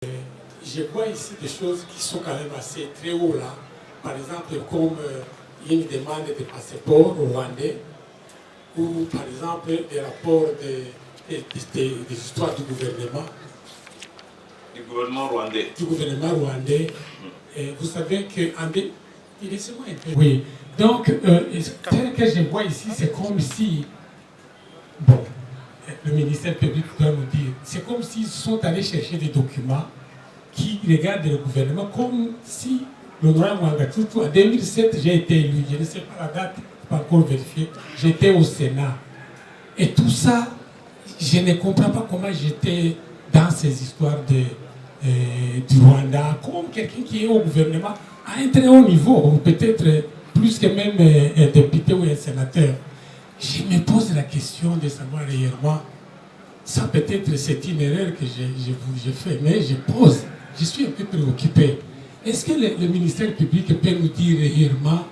Je vois ici des choses qui sont quand même assez très haut là. Par exemple, comme une demande de passeport rwandais, ou par exemple des rapports des histoires du gouvernement. Du gouvernement rwandais. Du gouvernement rwandais. Et vous savez que... Laissez-moi un peu. Oui. Donc, tel que je vois ici, c'est comme si... Bon, le ministère public doit nous dire. C'est comme s'ils sont allés chercher des documents qui regardent le gouvernement comme si l'honorable Mwangachuchu, en 2007, j'ai été élu, je ne sais pas la date, pas encore vérifiée, j'étais au Sénat. Et tout ça, je ne comprends pas comment j'étais dans ces histoires du Rwanda, comme quelqu'un qui est au gouvernement à un très haut niveau, peut-être plus que même un député ou un sénateur. Je me pose la question de savoir réellement, ça peut-être c'est une erreur que j'ai fait, mais je suis un peu préoccupé. Est-ce que le ministère public peut nous dire réellement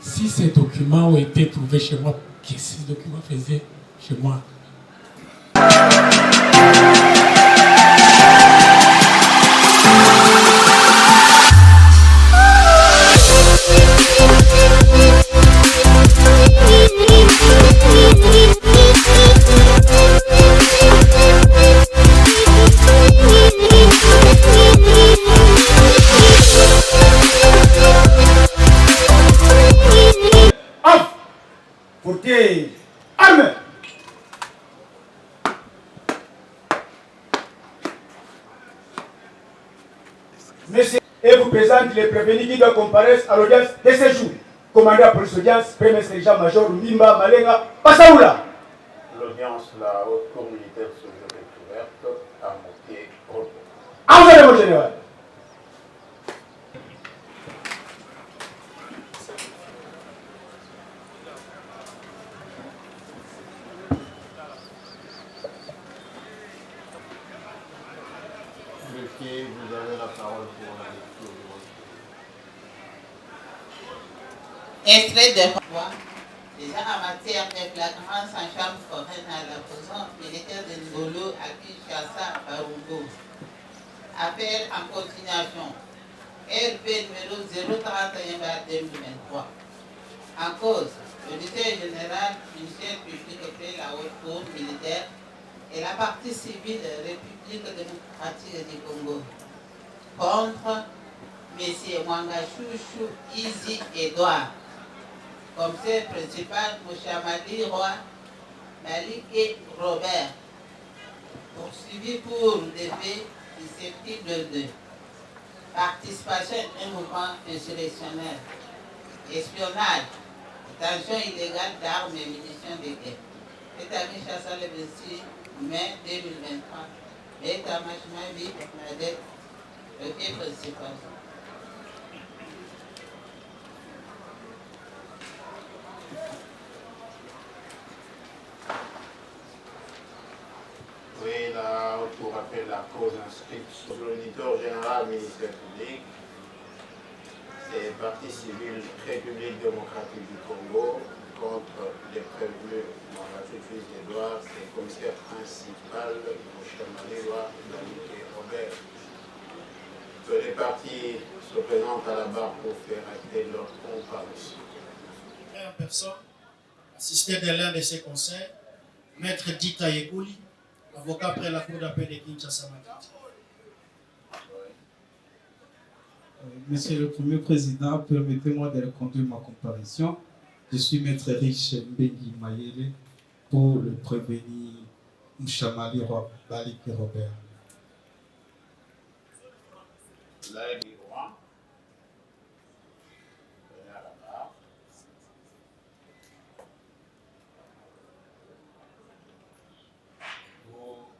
si ces documents ont été trouvés chez moi, qu'est-ce que ces documents faisaient chez moi? Portez armes. Monsieur, et vous présente les prévenus qui doivent comparaître à l'audience de ce jour. Commandant police audience, premier sergent-major Mbimba Malenga Passaoula. L'audience, la haute cour militaire se est ouverte à moitié repos. Envoyez mon général. Monsieur, vous avez la parole pour la lecture de votre. Extrait de loi, déjà en matière de flagrance en chambre foraine à la prison militaire de Ngolo à Kinshasa, Barugo. Affaire en continuation. RP numéro 031-2023. En cause, l'auditeur général, ministère public et la haute cour militaire et la partie civile République démocratique du Congo. Contre M. Mwangachuchu Izi Edouard. Commissaire principal Mouchamali Roy, Malik et Robert, poursuivi pour des faits susceptibles de participation à un mouvement insurrectionnel, espionnage, détention illégale d'armes et munitions de guerre. Établi Chassa le 26 mai 2023, état-major Mabi Bernadette, le fait principal. Oui, la haute cour appelle la cause inscrite sur l'auditeur général ministère public. C'est partie civile République démocratique du Congo contre les prévenus Mwangachuchu Edouard, c'est commissaire principal Mouchamali Roy, Malik et Robert. Que les parties se présentent à la barre pour faire acter leur comparution. En personne, assisté de l'un de ses conseils, Maître Dita Yekouli, avocat près la Cour d'appel de Kinshasa. Monsieur le Premier Président, permettez-moi de reconduire ma comparution. Je suis Maître Riche Mbengi Mayele pour le prévenu Mouchamali Roy, Malik et Robert. Là, il est droit. Venez à la barre.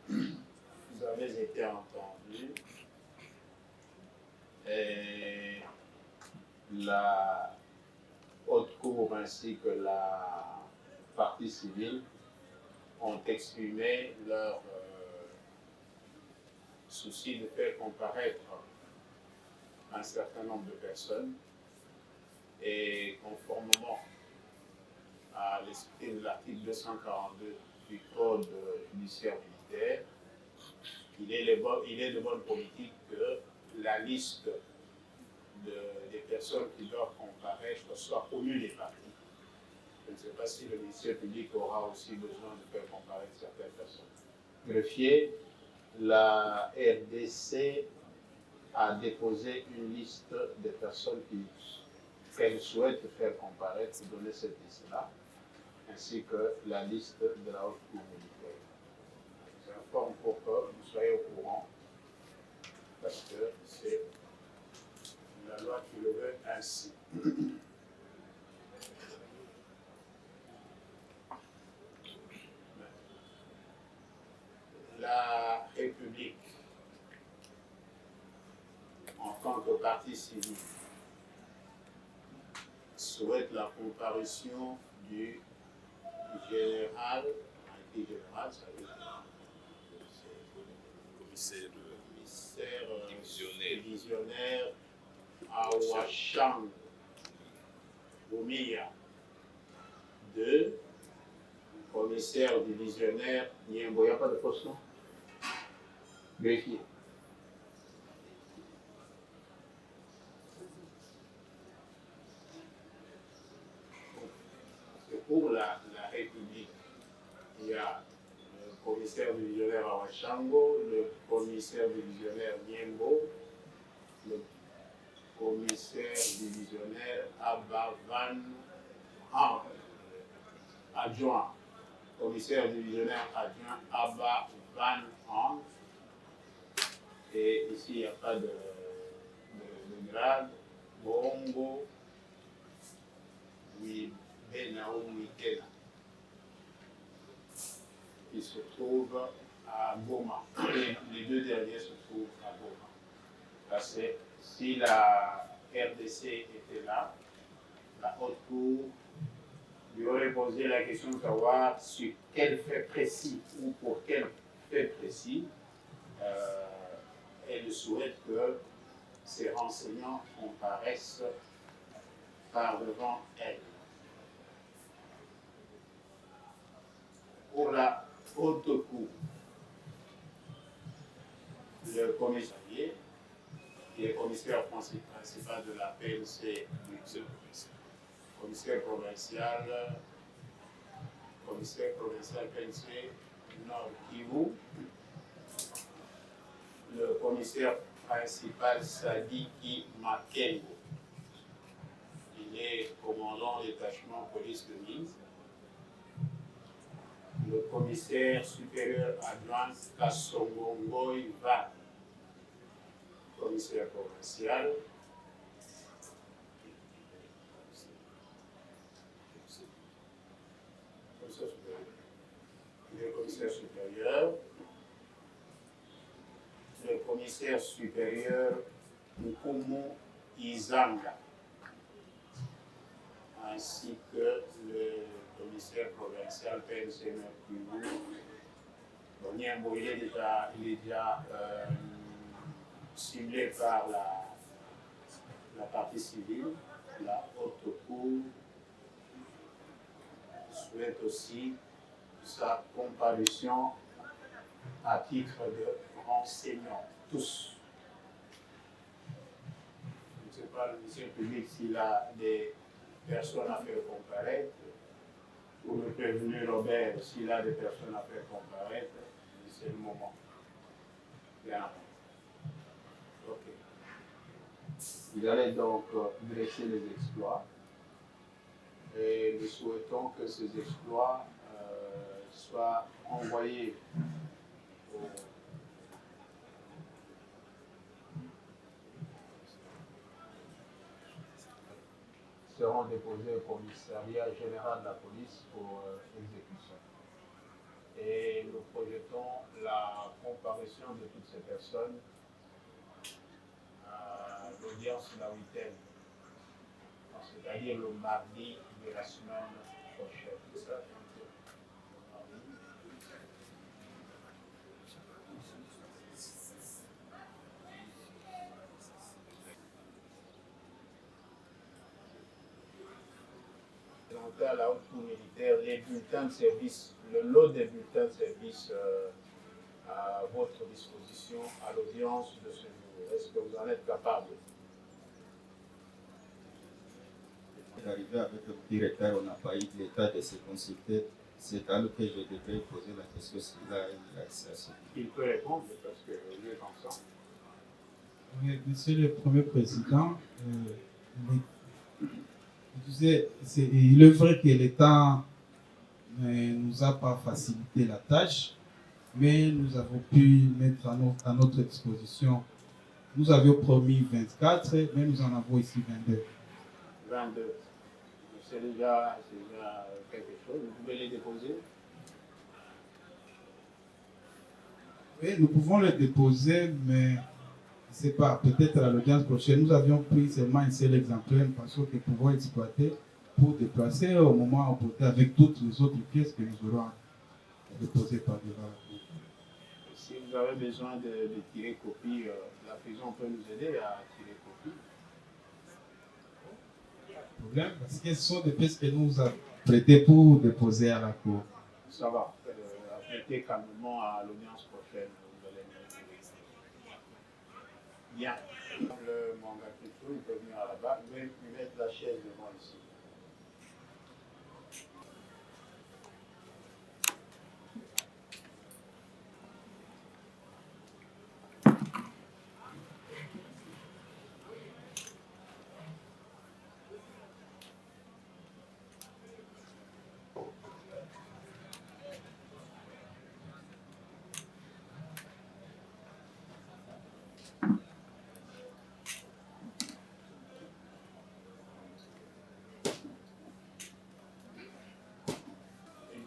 Vous avez été entendu. Et la haute cour ainsi que la partie civile ont exprimé leur souci de faire comparaître un certain nombre de personnes et conformément à l'esprit de l'article 242 du Code judiciaire militaire, il est de bonne politique que la liste des personnes qui doivent comparaître soit connue des partis. Je ne sais pas si le ministère public aura aussi besoin de faire comparaître certaines personnes. Greffier, la RDC a déposé une liste de personnes qu'elle souhaite faire comparaître, donner cette liste-là, ainsi que la liste de la haute cour militaire. Je vous informe pour que vous soyez au courant, parce que c'est la loi qui le veut ainsi. La République, en tant que parti civil, souhaite la comparution du général, ça veut dire commissaire divisionnaire Awashang Boumia, 2, commissaire divisionnaire Niembo. Il n'y a pas de fausse nom? Greffier. Pour la République, il y a le commissaire divisionnaire Awashango, le commissaire divisionnaire Niembo, le commissaire divisionnaire Abavan Han, adjoint, commissaire divisionnaire adjoint Abavan Han, et ici il n'y a pas de grade, Bongo, oui, Benaoum Kena, qui se trouve à Goma. Les deux derniers se trouvent à Goma. Parce que si la RDC était là, la haute cour lui aurait posé la question de savoir sur quel fait précis ou pour quel fait précis elle souhaite que ces renseignants comparaissent par devant elle. Pour la haute cour, le commissaire, qui est commissaire principal de la PNC, commissaire provincial PNC Nord Kivu, le commissaire principal Sadiki Makengo. Il est commandant détachement police de Minsk. Le commissaire supérieur adjoint Kassongongoy Van, commissaire provincial. Le commissaire supérieur. Le commissaire supérieur Nkumu Izanga, ainsi que le commissaire provincial PNC Mercure. Niembo, il est déjà ciblé par la partie civile. La haute cour souhaite aussi sa comparution à titre de renseignant, tous. Je ne sais pas, le ministère public, s'il a des personnes à faire comparaître, ou le prévenu Robert, s'il a des personnes à faire comparaître, c'est le moment. Bien. Ok. Vous allez donc dresser les exploits, et nous souhaitons que ces exploits soient envoyés seront déposés au commissariat général de la police pour exécution. Et nous projetons la comparution de toutes ces personnes à l'audience la 8e, c'est-à-dire le mardi de la semaine prochaine. À la haute cour militaire, les bulletins de service, le lot des bulletins de service à votre disposition à l'audience de ce jour. Est-ce que vous en êtes capable? Arrivé avec un petit retard, on n'a pas eu l'état de se consulter. C'est à lui que je devrais poser la question s'il a eu accès à ce. Il peut répondre parce que vous êtes ensemble. Oui, Monsieur le Premier Président, il est vrai que l'État ne nous a pas facilité la tâche, mais nous avons pu mettre à notre disposition. Nous avions promis 24, mais nous en avons ici 22. 22. C'est déjà quelque chose. Vous pouvez les déposer? Oui, nous pouvons les déposer, mais c'est pas, peut-être à l'audience prochaine. Nous avions pris seulement un seul exemplaire parce que nous pouvons exploiter pour déplacer au moment opportun avec toutes les autres pièces que nous aurons déposées par devant. Si vous avez besoin de tirer copie, la prison peut nous aider à tirer copie. Problème, parce que ce sont des pièces que nous avons prêtées pour déposer à la cour. Ça va. Apprêtez calmement à l'audience prochaine. Vous allez bien. Le manga Kitou, il peut venir à la barre. Je vais lui mettre la chaise devant ici.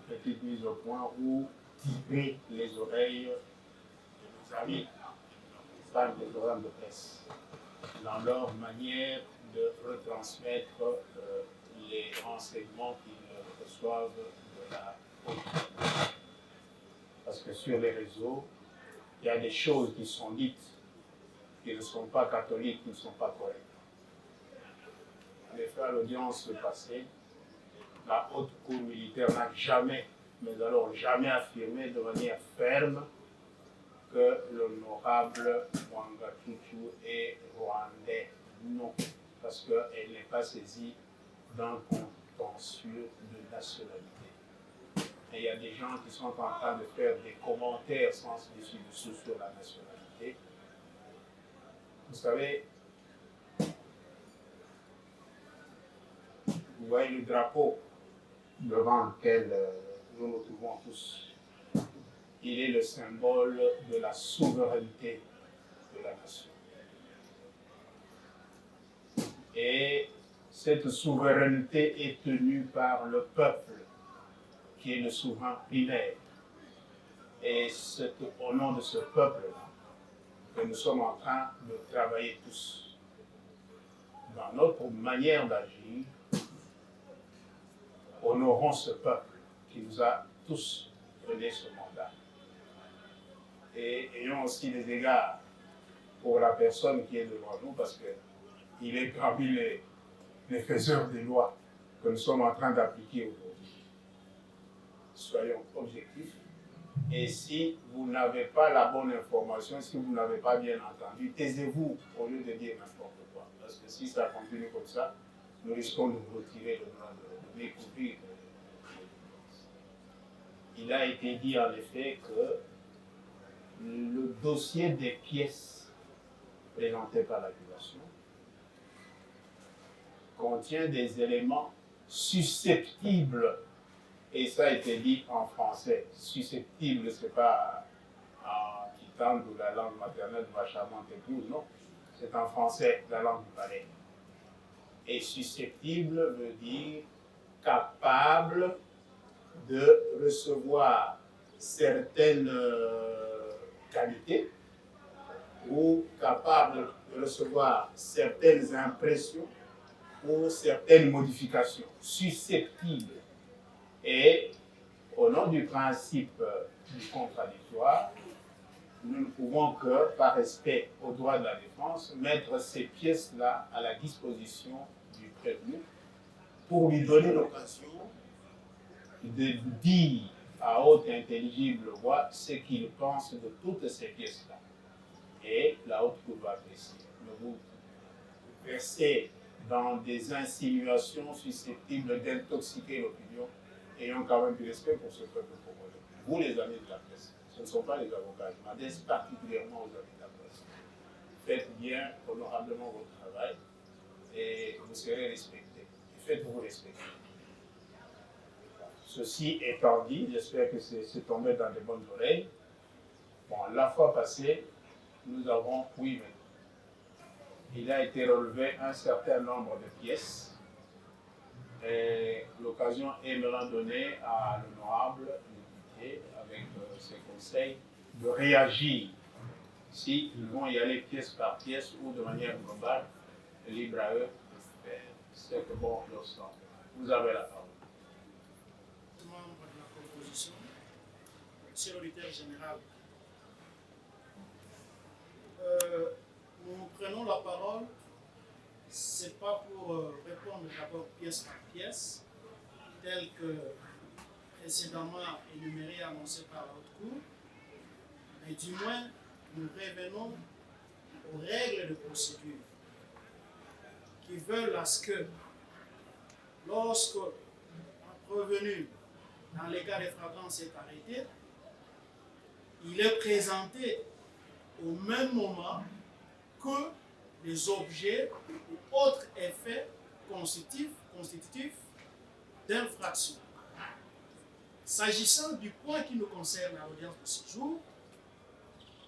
Petite mise au point où tirer les oreilles de nos amis, par des programmes de presse, dans leur manière de retransmettre les renseignements qu'ils reçoivent de la police. Parce que sur les réseaux, il y a des choses qui sont dites qui ne sont pas catholiques, qui ne sont pas correctes. En effet, à l'audience passée, la haute cour militaire n'a jamais, mais alors jamais affirmé de manière ferme que l'honorable Mwanga Kitu est rwandais. Non, parce qu'elle n'est pas saisie d'un contentieux de nationalité. Et il y a des gens qui sont en train de faire des commentaires sans dessus-dessous sur la nationalité. Vous savez, vous voyez le drapeau devant lequel nous nous trouvons tous. Il est le symbole de la souveraineté de la nation. Et cette souveraineté est tenue par le peuple, qui est le souverain primaire. Et c'est au nom de ce peuple-là que nous sommes en train de travailler tous. Dans notre manière d'agir, honorons ce peuple qui nous a tous donné ce mandat. Et ayons aussi des égards pour la personne qui est devant nous, parce qu'il est parmi les faiseurs des lois que nous sommes en train d'appliquer aujourd'hui. Soyons objectifs. Et si vous n'avez pas la bonne information, si vous n'avez pas bien entendu, taisez-vous au lieu de dire n'importe quoi. Parce que si ça continue comme ça, nous risquons de vous retirer le droit de découvrir. Il a été dit en effet que le dossier des pièces présentées par l'accusation contient des éléments susceptibles, et ça a été dit en français. Susceptible, ce n'est pas en quittant de la langue maternelle de ma charmante épouse, non. C'est en français, la langue du palais. Et susceptible veut dire capable de recevoir certaines qualités ou capable de recevoir certaines impressions ou certaines modifications. Susceptible. Et au nom du principe du contradictoire, nous ne pouvons que, par respect aux droits de la défense, mettre ces pièces-là à la disposition du prévenu pour lui donner l'occasion de dire à haute et intelligible voix ce qu'il pense de toutes ces pièces-là. Et la haute cour va apprécier. Ne vous versez dans des insinuations susceptibles d'intoxiquer l'opinion, ayant quand même du respect pour ce peuple congolais. Vous, les amis de la presse, ce ne sont pas les avocats, je m'adresse particulièrement aux amis de la presse. Faites bien, honorablement votre travail et vous serez respectés. Faites-vous respecter. Ceci étant dit, j'espère que c'est tombé dans de bonnes oreilles. Bon, la fois passée, nous avons, oui, mais il a été relevé un certain nombre de pièces. Et l'occasion est maintenant donnée à l'honorable député, avec ses conseils, de réagir. Si ils vont y aller pièce par pièce ou de manière globale, libre à eux de faire ce que bon leur semble. Vous avez la parole. Membre de la composition, monsieur l'auditeur général, nous prenons la parole, ce n'est pas pour répondre d'abord pièce par pièce, tel que précédemment énuméré et annoncé par la haute cour, mais du moins nous revenons aux règles de procédure qui veulent à ce que lorsque un prévenu dans les cas de flagrance est arrêté, il est présenté au même moment que les objets ou autres effets constitutifs d'infraction. S'agissant du point qui nous concerne à l'audience de ce jour,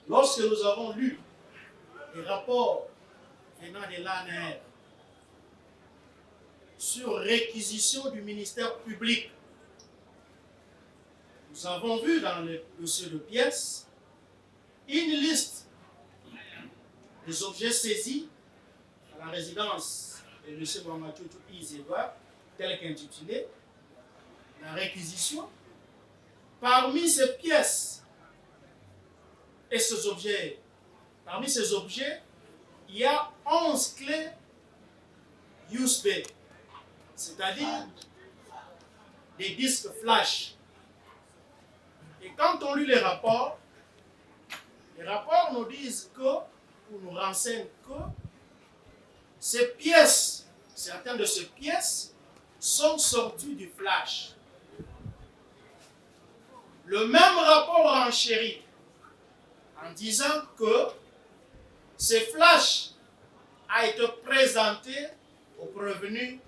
lorsque nous avons lu les rapports venant de l'ANR sur réquisition du ministère public, nous avons vu dans le dossier de pièces une liste des objets saisis à la résidence de M. Mwangatchoutchou Izeba, tel qu'intitulé la réquisition. Parmi ces pièces et ces objets, parmi ces objets, il y a 11 clés USB, c'est-à-dire des disques flash. Et quand on lit les rapports nous disent que, ou nous renseignent que, ces pièces, certaines de ces pièces, sont sorties du flash. Le même rapport renchérit en disant que ce flash a été présenté au prévenu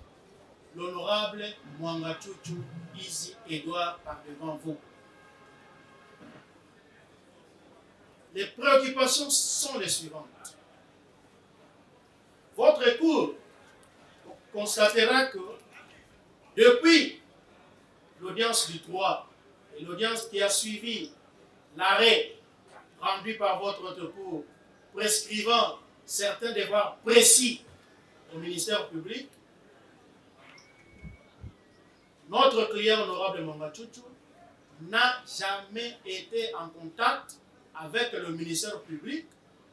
l'honorable Mwangatchoutchou Izi Edouard par devant vous. Les préoccupations sont les suivantes. Votre cour constatera que depuis l'audience du 3 et l'audience qui a suivi l'arrêt rendu par votre haute cour prescrivant certains devoirs précis au ministère public, notre client honorable Mwangatchoutchou n'a jamais été en contact avec le ministère public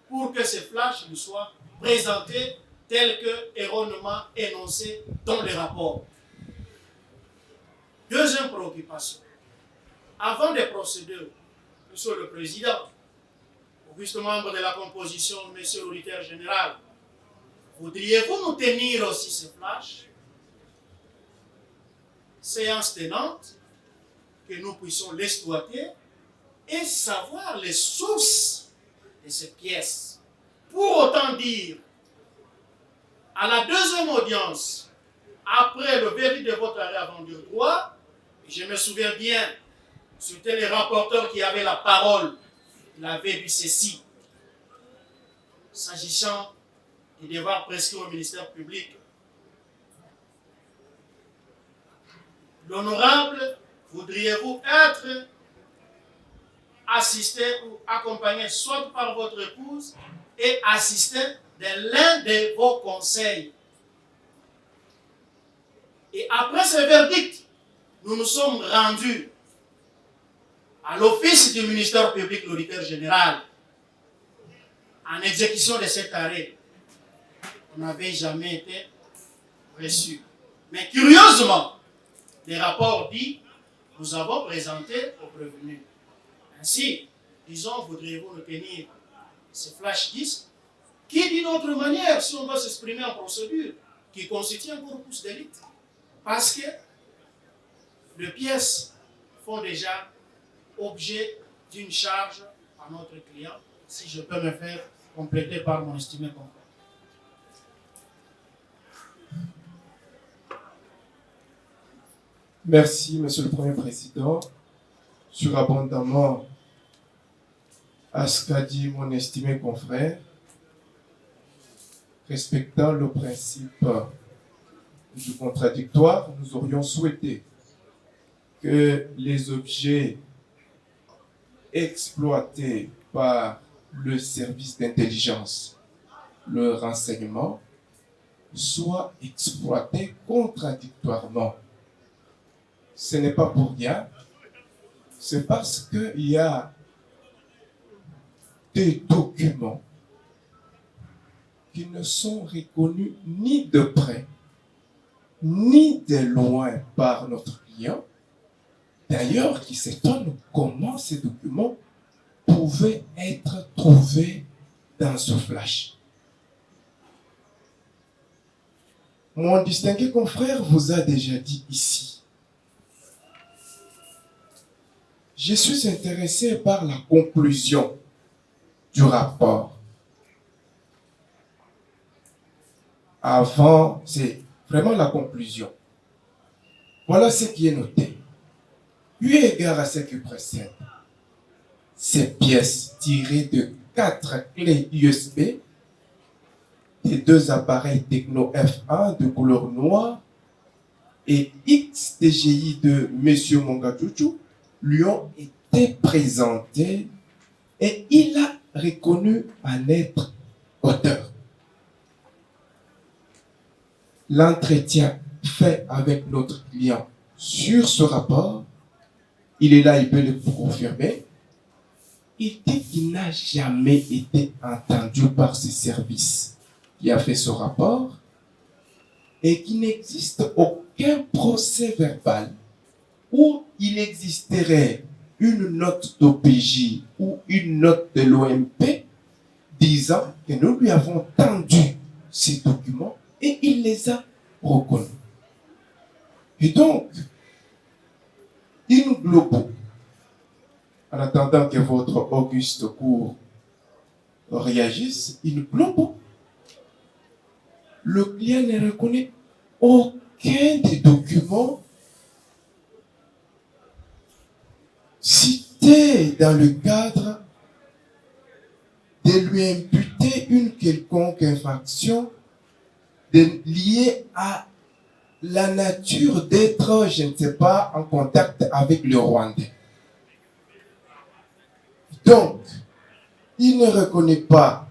pour que ces flashs lui soient présentés tels que erronément énoncés dans les rapports. Deuxième préoccupation. Avant des procédures, Monsieur le Président, auguste membre de la composition, Monsieur l'auditeur général, voudriez-vous nous tenir aussi ces flashs? Séance tenante, que nous puissions l'exploiter et savoir les sources de ces pièces. Pour autant dire, à la deuxième audience, après le verdict de votre arrêt avant du droit, je me souviens bien, c'était les rapporteurs qui avaient la parole, il avait dit ceci, s'agissant des devoirs prescrits au ministère public. L'honorable, voudriez-vous être assisté ou accompagné soit par votre épouse et assisté de l'un de vos conseils. Et après ce verdict, nous nous sommes rendus à l'office du ministère public, l'auditeur général, en exécution de cet arrêt. On n'avait jamais été reçu. Mais curieusement, les rapports disent, nous avons présenté au prévenu. Ainsi, disons, voudriez-vous retenir ce flash disque qui, d'une autre manière, si on doit s'exprimer en procédure, qui constitue un corpus d'élite. Parce que les pièces font déjà objet d'une charge à notre client, si je peux me faire compléter par mon estimé confrère. Merci, Monsieur le Premier Président. Surabondamment à ce qu'a dit mon estimé confrère, respectant le principe du contradictoire, nous aurions souhaité que les objets exploités par le service d'intelligence, le renseignement, soient exploités contradictoirement. Ce n'est pas pour rien, c'est parce qu'il y a des documents qui ne sont reconnus ni de près, ni de loin par notre client, d'ailleurs qui s'étonne comment ces documents pouvaient être trouvés dans ce flash. Mon distingué confrère vous a déjà dit ici, je suis intéressé par la conclusion du rapport. Avant, c'est vraiment la conclusion. Voilà ce qui est noté. Eu égard à ce qui précède, ces pièces tirées de 4 clés USB, des 2 appareils Techno F1 de couleur noire et XTGI de M. Mongachuchu lui ont été présentées et il a reconnu en être auteur. L'entretien fait avec notre client sur ce rapport, il est là, il peut le confirmer, il dit qu'il n'a jamais été entendu par ce service qui a fait ce rapport et qu'il n'existe aucun procès verbal où il existerait une note d'OPJ ou une note de l'OMP disant que nous lui avons tendu ces documents et il les a reconnus. Et donc, in globo, en attendant que votre auguste cour réagisse, in globo, le client ne reconnaît aucun des documents cités dans le cadre de lui imputer une quelconque infraction liée à la nature d'être, je ne sais pas, en contact avec le Rwandais. Donc, il ne reconnaît pas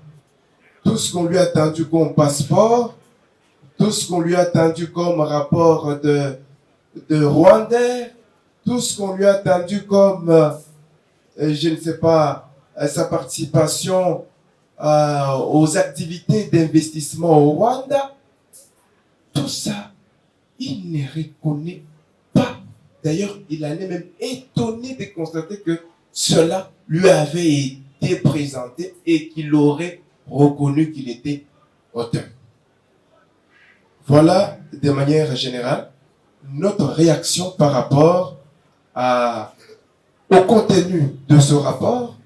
tout ce qu'on lui a tendu comme passeport, tout ce qu'on lui a tendu comme rapport de Rwandais, tout ce qu'on lui a tendu comme, je ne sais pas, sa participation aux activités d'investissement au Rwanda. Tout ça, il ne reconnaît pas. D'ailleurs, il en est même étonné de constater que cela lui avait été présenté et qu'il aurait reconnu qu'il était auteur. Voilà, de manière générale, notre réaction par rapport au contenu de ce rapport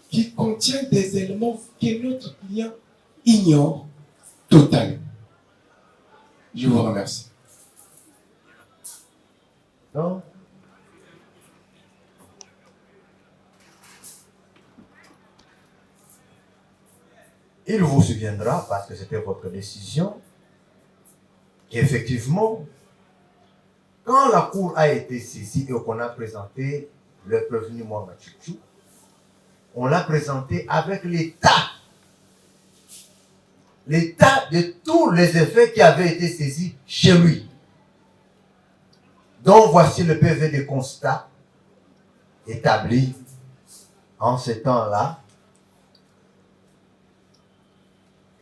qui contient des éléments que notre client ignore totalement. Je vous remercie. Non. Il vous souviendra, parce que c'était votre décision, qu'effectivement, quand la Cour a été saisie et qu'on a présenté le prévenu Mwanga Chuchu, on l'a présenté avec l'état de tous les effets qui avaient été saisis chez lui. Donc voici le PV de constat établi en ce temps-là.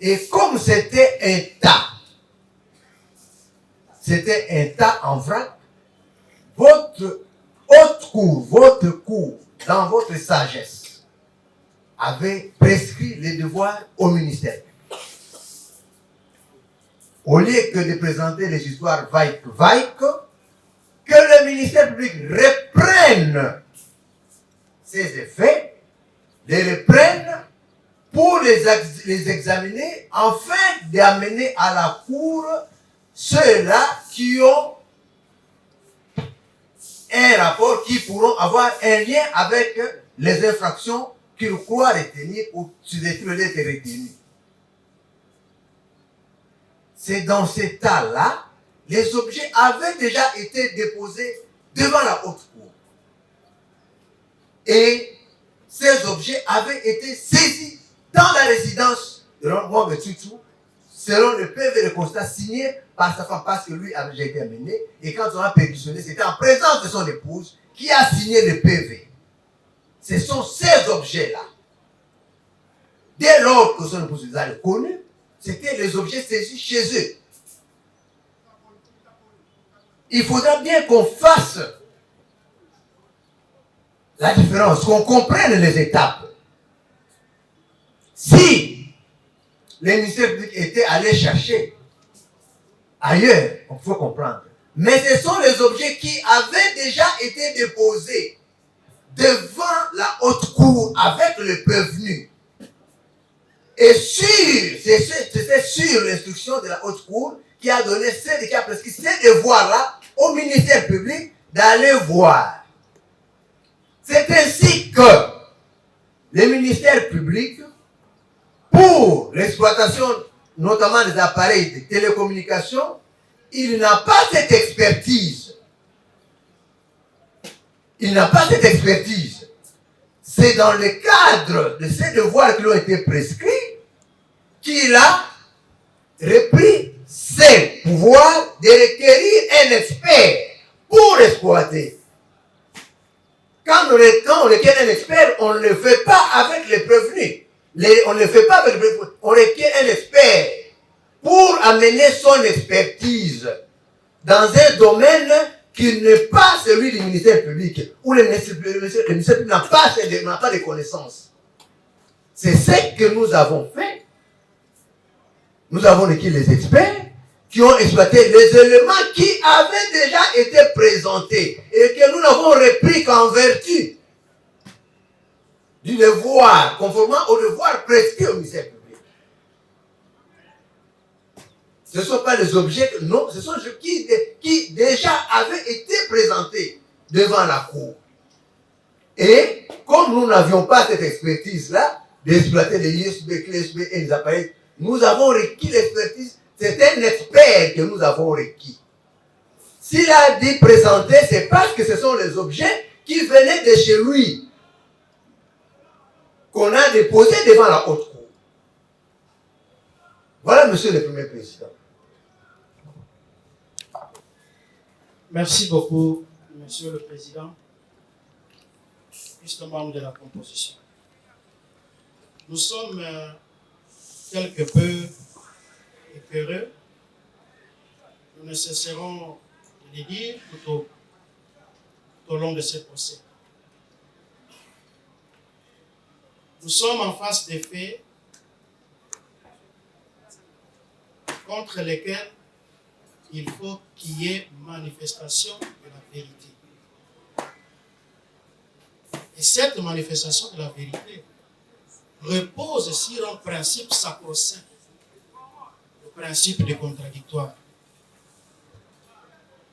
Et comme c'était un tas en vrac, votre haute cour, votre cour, dans votre sagesse, avait prescrit les devoirs au ministère. Au lieu que de présenter les histoires vaille-vaille, que le ministère public reprenne ces effets, les reprenne pour les examiner, afin d'amener à la cour ceux-là qui ont un rapport, qui pourront avoir un lien avec les infractions qu'ils croient retenir ou susceptibles d'être retenues. C'est dans cet état-là, les objets avaient déjà été déposés devant la haute cour. Et ces objets avaient été saisis dans la résidence de l'homme Tutu, selon le PV de constat signé par sa femme, parce que lui avait déjà été amené, et quand on a pétitionné, c'était en présence de son épouse qui a signé le PV. Ce sont ces objets-là. Dès lors que son épouse les a reconnus, c'était les objets saisis chez eux. Il faudra bien qu'on fasse la différence, qu'on comprenne les étapes. Si les ministères publics étaient allés chercher ailleurs, on peut comprendre. Mais ce sont les objets qui avaient déjà été déposés devant la haute cour avec le prévenu. Et c'était sur l'instruction de la haute cour qui a donné qui a prescrit ces devoirs-là au ministère public d'aller voir. C'est ainsi que les ministères publics, pour l'exploitation notamment des appareils de télécommunication, il n'a pas cette expertise. Il n'a pas cette expertise. C'est dans le cadre de ces devoirs qui lui ont été prescrits qu'il a repris ses pouvoirs de requérir un expert pour exploiter. Quand on requiert un expert, on ne le fait pas avec les prévenus. On ne le fait pas avec les prévenus. On requiert un expert pour amener son expertise dans un domaine qui n'est pas celui du ministère public, où le ministère public n'a pas de connaissances. C'est ce que nous avons fait. Nous avons requis les experts qui ont exploité les éléments qui avaient déjà été présentés et que nous n'avons repris qu'en vertu du devoir, conformément au devoir prescrit au ministère public. Ce ne sont pas les objets, non, ce sont ceux qui déjà avaient été présentés devant la cour. Et comme nous n'avions pas cette expertise-là, d'exploiter les USB, clés USB et les appareils, nous avons requis l'expertise. C'est un expert que nous avons requis. S'il a dit présenter, c'est parce que ce sont les objets qui venaient de chez lui qu'on a déposés devant la haute cour. Voilà, monsieur le Premier Président. Merci beaucoup, monsieur le Président, puisque membre de la composition. Nous sommes quelque peu écœureux. Nous ne cesserons de le dire tout au long de ce procès. Nous sommes en face des faits contre lesquels il faut qu'il y ait manifestation de la vérité. Et cette manifestation de la vérité repose sur un principe sacro-saint, le principe de contradictoire.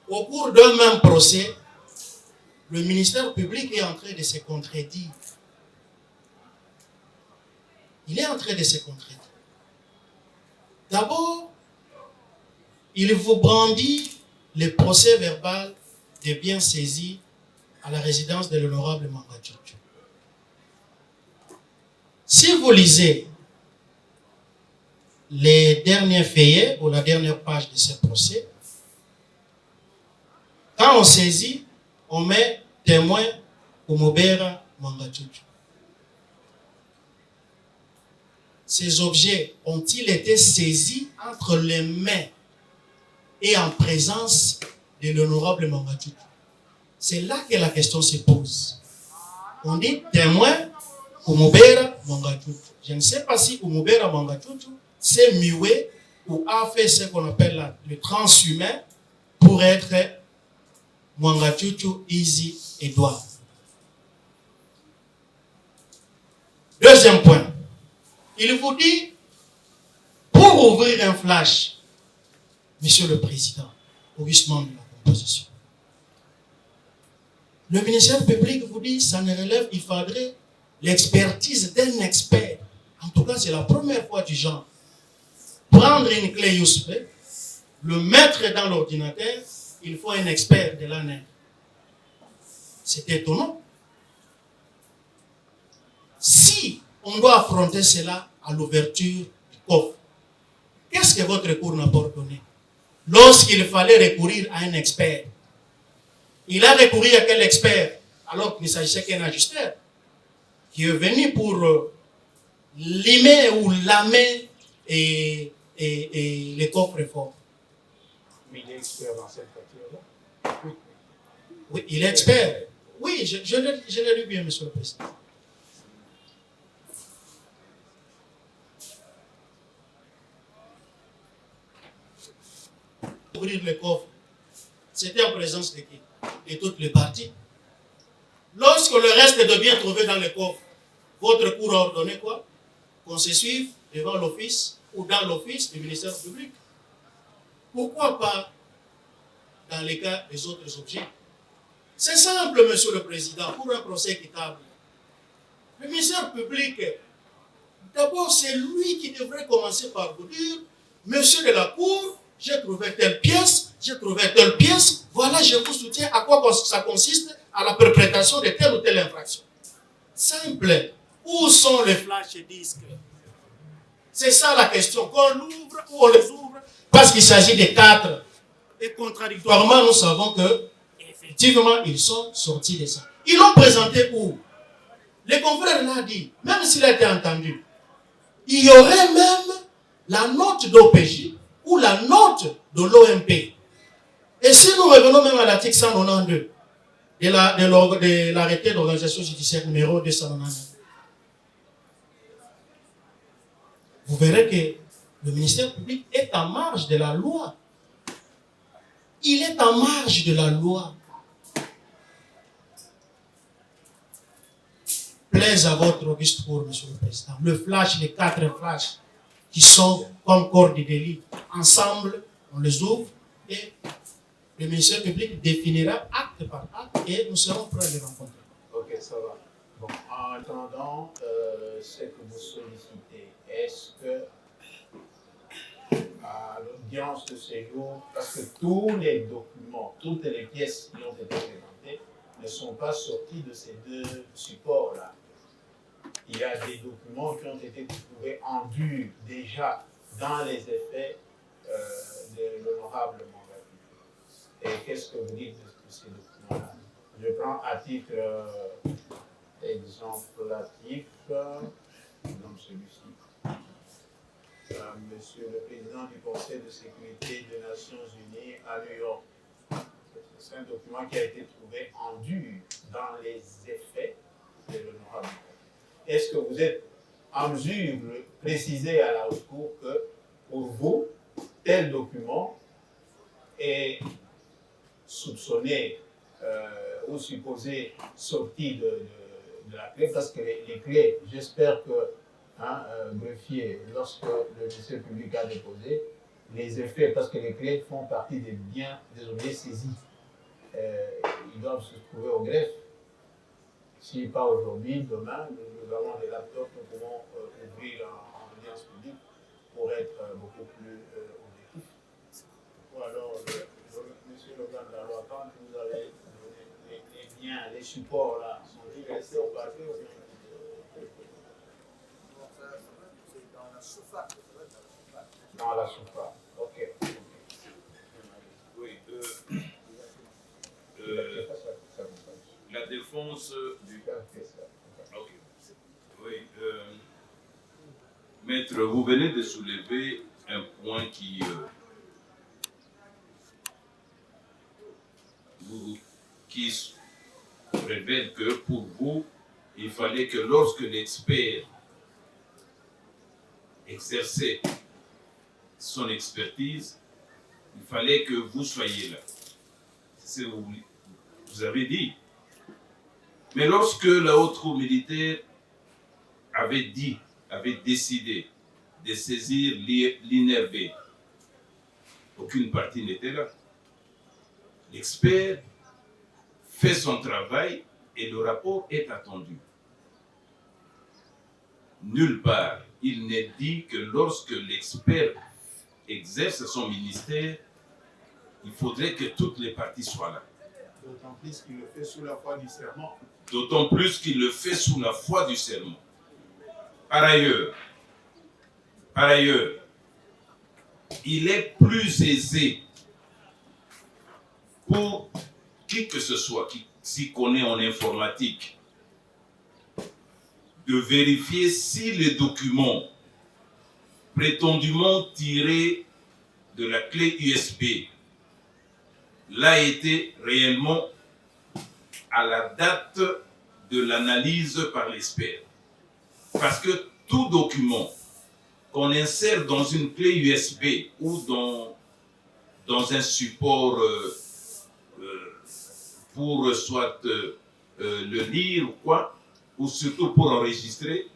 Au cours d'un même procès, le ministère public est en train de se contredire. Il est en train de se contredire. D'abord, il vous brandit le procès verbal des biens saisis à la résidence de l'honorable Manga Tchouktchou. Si vous lisez les derniers feuillets ou la dernière page de ce procès, quand on saisit, on met témoin Umobera Manga Tchouktchou. Ces objets ont-ils été saisis entre les mains et en présence de l'honorable Manga Tchouktchou? C'est là que la question se pose. On dit témoin Umubera Mwangatutu. Je ne sais pas si Umubera Mwangatutu s'est mué ou a fait ce qu'on appelle le transhumain pour être Mwangatutu Easy Edouard. Deuxième point. Il vous dit, pour ouvrir un flash, Monsieur le Président, Auguste Membre de la composition, le ministère public vous dit, ça ne relève, il faudrait l'expertise d'un expert. En tout cas, c'est la première fois du genre. Prendre une clé USB, le mettre dans l'ordinateur, il faut un expert de l'année. C'est étonnant. Si on doit affronter cela à l'ouverture du coffre, qu'est-ce que votre cours n'a pas donné? Lorsqu'il fallait recourir à un expert, il a recouru à quel expert? Alors qu'il s'agissait qu'un ajusteur qui est venu pour limer ou lamer et les coffres forts. Mais il est expert dans cette matière-là. Oui, il est expert. Oui, je l'ai lu bien, Monsieur le Président. Ouvrir le coffre, c'était en présence de qui? De toutes les parties. Lorsque le reste de biens trouvés dans le coffre, votre cour a ordonné quoi? Qu'on se suive devant l'office ou dans l'office du ministère public. Pourquoi pas dans les cas des autres objets? C'est simple, Monsieur le Président, pour un procès équitable. Le ministère public, d'abord, c'est lui qui devrait commencer par vous dire, Monsieur de la Cour, j'ai trouvé telle pièce, voilà, je vous soutiens. À quoi ça consiste? À la perpétration de telle ou telle infraction. Simple. Où sont les flash disques? C'est ça la question. Qu'on l'ouvre ou on les ouvre? Parce qu'il s'agit des 4. Et contradictoirement, nous savons que, effectivement, ils sont sortis de ça. Ils l'ont présenté où? Les confrères l'ont dit, même s'il a été entendu, il y aurait même la note d'OPJ ou la note de l'OMP. Et si nous revenons même à l'article 192 de l'arrêté d'organisation judiciaire numéro 299, vous verrez que le ministère public est en marge de la loi. Il est en marge de la loi. Plaise à votre auguste cour, Monsieur le Président. Le flash, les 4 flashs qui sont comme corps de délit, ensemble, on les ouvre et le ministère public définira acte par acte et nous serons prêts à les rencontrer. Ok, ça va. Bon, en attendant ce que vous sollicitez, est-ce que à l'audience de ces jours, parce que tous les documents, toutes les pièces qui ont été présentées ne sont pas sorties de ces 2 supports-là. Il y a des documents qui ont été trouvés en dur déjà dans les effets de l'honorable Mwangatutu. Et qu'est-ce que vous dites de ces documents-là? Je prends à titre exemplatif, donc celui-ci. Monsieur le Président du Conseil de sécurité des Nations Unies à New York. C'est un document qui a été trouvé en dur dans les effets de l'honorable. Est-ce que vous êtes en mesure de préciser à la haute cour que pour vous, tel document est soupçonné ou supposé sorti de la clé? Parce que les clés, j'espère que greffier, lorsque le ministère public a déposé, les effets, parce que les clés font partie des biens, des objets saisis, ils doivent se trouver au greffe. Si pas aujourd'hui, demain, nous avons des laptops, nous pouvons ouvrir en audience publique pour être beaucoup plus objectif. Ou alors, monsieur le garde de la loi, quand vous avez donné les biens, les supports là, sont-ils restés au papier ou bien? Dans la soufa. Dans la soufa, ok. Oui, la défense du... Ok. Oui. Maître, vous venez de soulever un point qui révèle que pour vous, il fallait que lorsque l'expert exerçait son expertise, il fallait que vous soyez là. C'est ce que vous avez dit. Mais lorsque la haute cour militaire avait décidé de saisir l'INRB, aucune partie n'était là. L'expert fait son travail et le rapport est attendu. Nulle part, il n'est dit que lorsque l'expert exerce son ministère, il faudrait que toutes les parties soient là. D'autant plus qu'il le fait sous la foi du serment. D'autant plus qu'il le fait sous la foi du serment. Par ailleurs, il est plus aisé pour qui que ce soit qui s'y connaît en informatique de vérifier si les documents prétendument tirés de la clé USB l'a été réellement à la date de l'analyse par l'expert. Parce que tout document qu'on insère dans une clé USB ou dans un support pour soit le lire ou quoi, ou surtout pour enregistrer,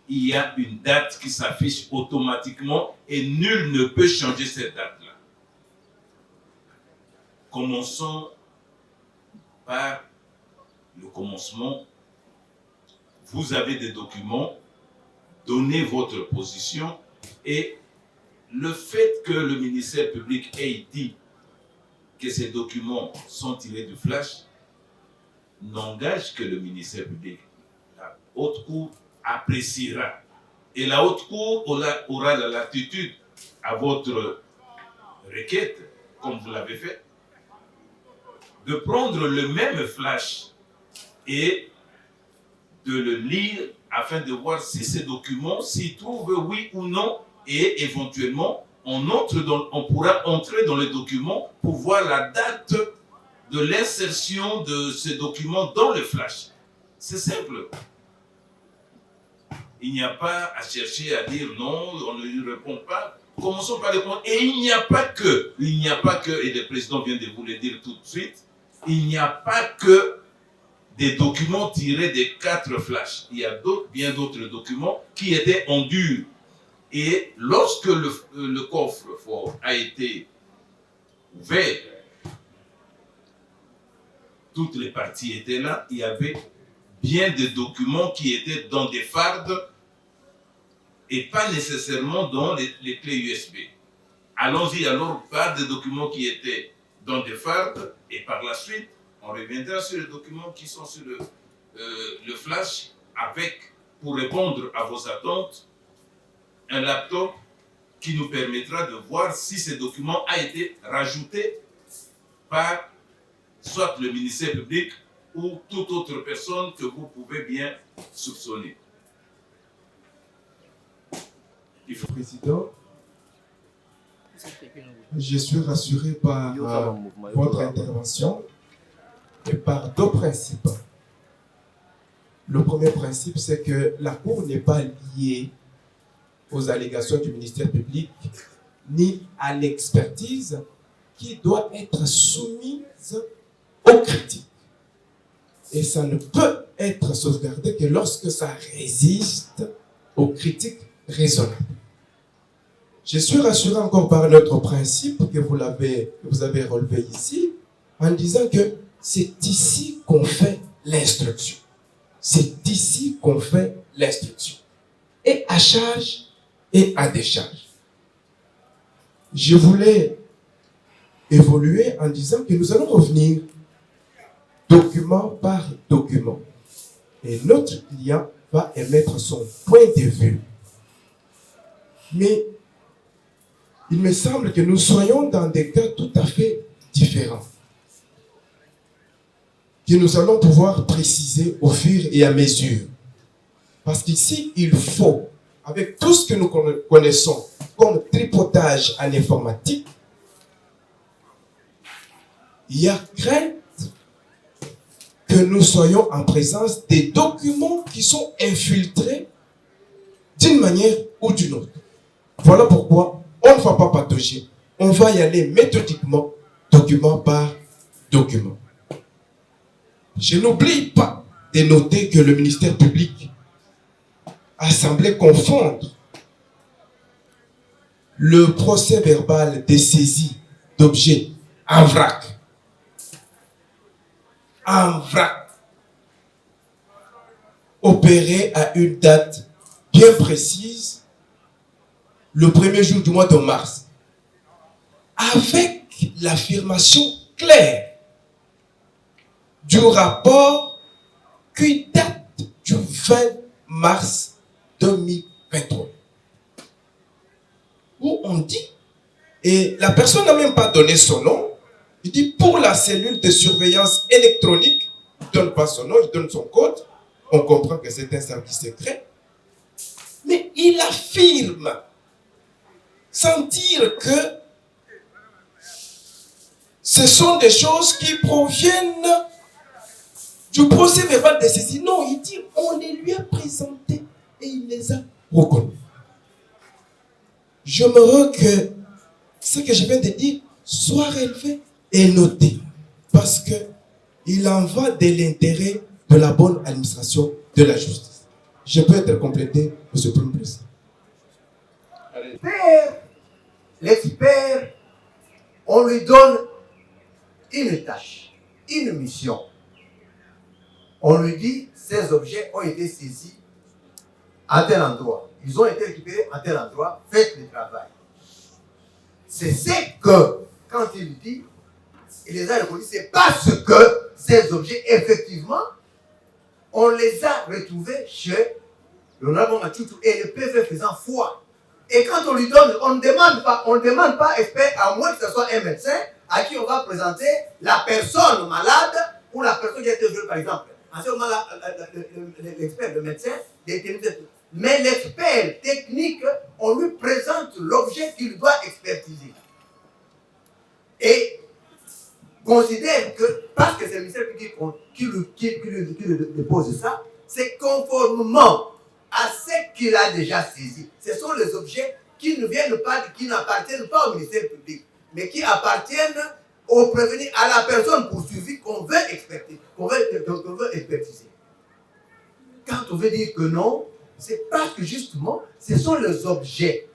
il y a une date qui s'affiche automatiquement et nul ne peut changer cette date-là. Commençons par le commencement. Vous avez des documents, donnez votre position et le fait que le ministère public ait dit que ces documents sont tirés du flash n'engage que le ministère public. La haute cour appréciera et la haute cour aura la latitude à votre requête, comme vous l'avez fait, de prendre le même flash et de le lire afin de voir si ces documents s'y trouvent oui ou non et éventuellement on pourra entrer dans les documents pour voir la date de l'insertion de ces documents dans le flash. C'est simple. Il n'y a pas à chercher à dire non, on ne lui répond pas. Commençons par répondre. Et il n'y a pas que, et le président vient de vous le dire tout de suite, il n'y a pas que des documents tirés des 4 flashs. Il y a bien d'autres documents qui étaient en dur. Et lorsque le coffre-fort a été ouvert, toutes les parties étaient là. Il y avait bien des documents qui étaient dans des fardes et pas nécessairement dans les clés USB. Allons-y alors par des documents qui étaient dans des fardes et par la suite, on reviendra sur les documents qui sont sur le flash avec, pour répondre à vos attentes, un laptop qui nous permettra de voir si ces documents ont été rajoutés par soit le ministère public ou toute autre personne que vous pouvez bien soupçonner. Président, je suis rassuré par votre intervention et par 2 principes. Le premier principe, c'est que la Cour n'est pas liée aux allégations du ministère public ni à l'expertise qui doit être soumise aux critiques. Et ça ne peut être sauvegardé que lorsque ça résiste aux critiques raisonnables. Je suis rassuré encore par notre principe que vous avez relevé ici, en disant que c'est ici qu'on fait l'instruction. C'est ici qu'on fait l'instruction. Et à charge et à décharge. Je voulais évoluer en disant que nous allons revenir document par document. Et notre client va émettre son point de vue. Mais il me semble que nous soyons dans des cas tout à fait différents, que nous allons pouvoir préciser au fur et à mesure. Parce qu'ici, il faut, avec tout ce que nous connaissons comme tripotage en informatique, il y a crainte que que nous soyons en présence des documents qui sont infiltrés d'une manière ou d'une autre. Voilà pourquoi on ne va pas patauger. On va y aller méthodiquement, document par document. Je n'oublie pas de noter que le ministère public a semblé confondre le procès verbal des saisies d'objets en vrac. En vrac. Opéré à une date bien précise, le premier jour du mois de mars, avec l'affirmation claire du rapport qui date du 20 mars 2023. Où on dit, et la personne n'a même pas donné son nom, il dit pour la cellule de surveillance électronique, il ne donne pas son nom, il donne son code, on comprend que c'est un service secret, mais il affirme sans dire que ce sont des choses qui proviennent du procès verbal de saisie. Non, il dit on les lui a présentés et il les a reconnus. J'aimerais que ce que je viens de dire soit relevé et noté, parce que il en va de l'intérêt de la bonne administration de la justice. Je peux être complété, M. le Premier président. L'expert, on lui donne une tâche, une mission. On lui dit, ces objets ont été saisis à tel endroit. Ils ont été récupérés à tel endroit. Faites le travail. C'est que, quand il dit, il les a reconnus, c'est parce que ces objets, effectivement, on les a retrouvés chez l'honorable Matutu et le PV faisant foi. Et quand on lui donne, on ne demande pas expert, à moins que ce soit un médecin à qui on va présenter la personne malade ou la personne qui a été violée, par exemple. En ce moment, l'expert, le médecin, mais l'expert technique, on lui présente l'objet qu'il doit expertiser. Et considère que, parce que c'est le ministère public qui lui dépose ça, c'est conformément à ce qu'il a déjà saisi. Ce sont les objets qui ne viennent pas, qui n'appartiennent pas au ministère public, mais qui appartiennent au prévenu, à la personne poursuivie qu'on veut expertiser, qu'on veut expertiser. Quand on veut dire que non, c'est parce que justement, ce sont les objets,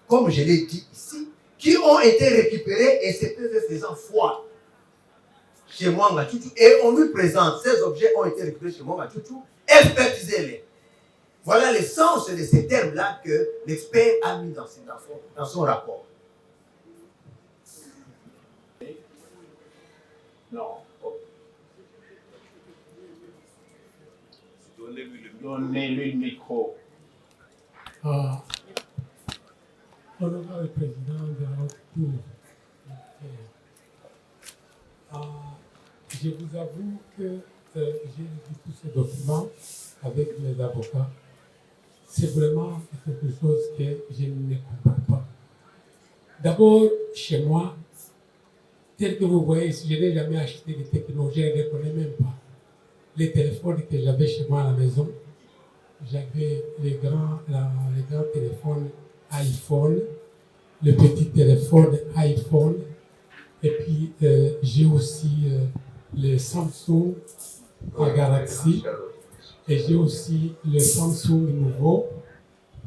comme je l'ai dit ici, qui ont été récupérés et c'est faisant foi chez Mwanga Tutu. Et on lui présente, ces objets ont été récupérés chez Mwanga Tutu, expertisez-les. Voilà le sens de ces termes-là que l'expert a mis dans son rapport. Non. Donnez-lui le micro. Honorable président de la haute cour, je vous avoue que j'ai lu tous ces documents avec mes avocats. C'est vraiment quelque chose que je ne comprends pas. D'abord, chez moi, tel que vous voyez, si je n'ai jamais acheté des technologies, je ne les connais même pas. Les téléphones que j'avais chez moi à la maison, j'avais les grands téléphones iPhone, le petit téléphone iPhone, et puis j'ai aussi le Samsung Galaxy, et j'ai aussi le Samsung nouveau,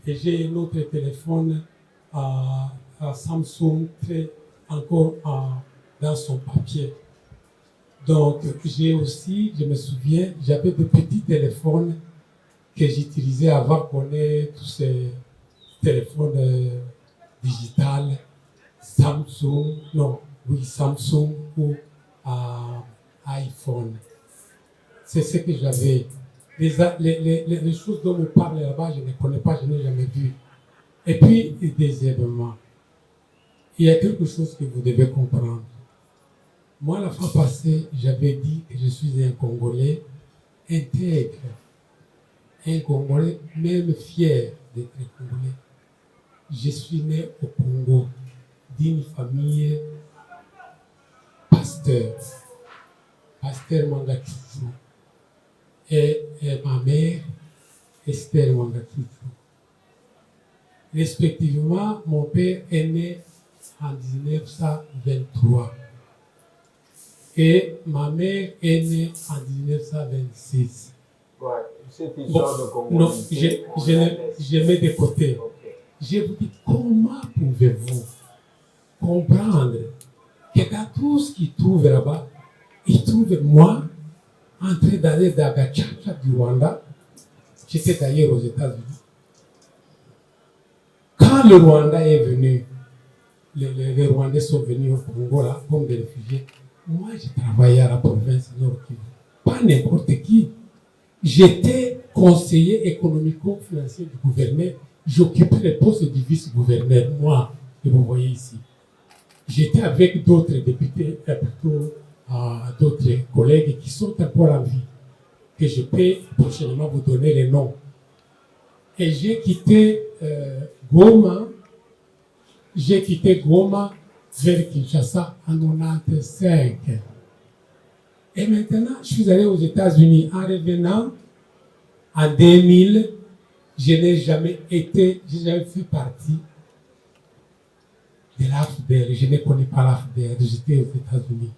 et j'ai un autre téléphone à Samsung encore dans son papier. Donc j'ai aussi, je me souviens, j'avais des petits téléphones que j'utilisais avant qu'on ait tous ces téléphones digital, Samsung ou iPhone. C'est ce que j'avais. Les choses dont on parle là-bas, je ne connais pas, je n'ai jamais vu. Et puis, deuxièmement, il y a quelque chose que vous devez comprendre. Moi, la fois passée, j'avais dit que je suis un Congolais intègre, un Congolais même fier d'être Congolais. Je suis né au Congo, d'une famille pasteur Mwanga Tutu. et ma mère, Esther Wangatutu. Respectivement, mon père est né en 1923 et ma mère est née en 1926. Ouais, cette Bon, histoire de Congo. non, je mets de côté. Je vous dis, comment pouvez-vous comprendre que dans tout ce qu'ils trouvent là-bas, ils trouvent moi en train d'aller dans la Gachacha du Rwanda. J'étais d'ailleurs aux États-Unis. Quand le Rwanda est venu, les Rwandais sont venus au Congo là, comme des réfugiés. Moi, j'ai travaillé à la province Nord-Kivu. Pas n'importe qui. J'étais conseiller économico-financier du gouverneur. J'occupais le poste de vice-gouverneur, moi, que vous voyez ici. J'étais avec d'autres députés, plutôt d'autres collègues qui sont encore en vie, que je peux prochainement vous donner les noms. Et j'ai quitté Goma vers Kinshasa en 1995. Et maintenant, je suis allé aux États-Unis. En revenant en 2000, je n'ai jamais fait partie de l'AFDR. Je ne connais pas l'AFDR. J'étais aux États-Unis.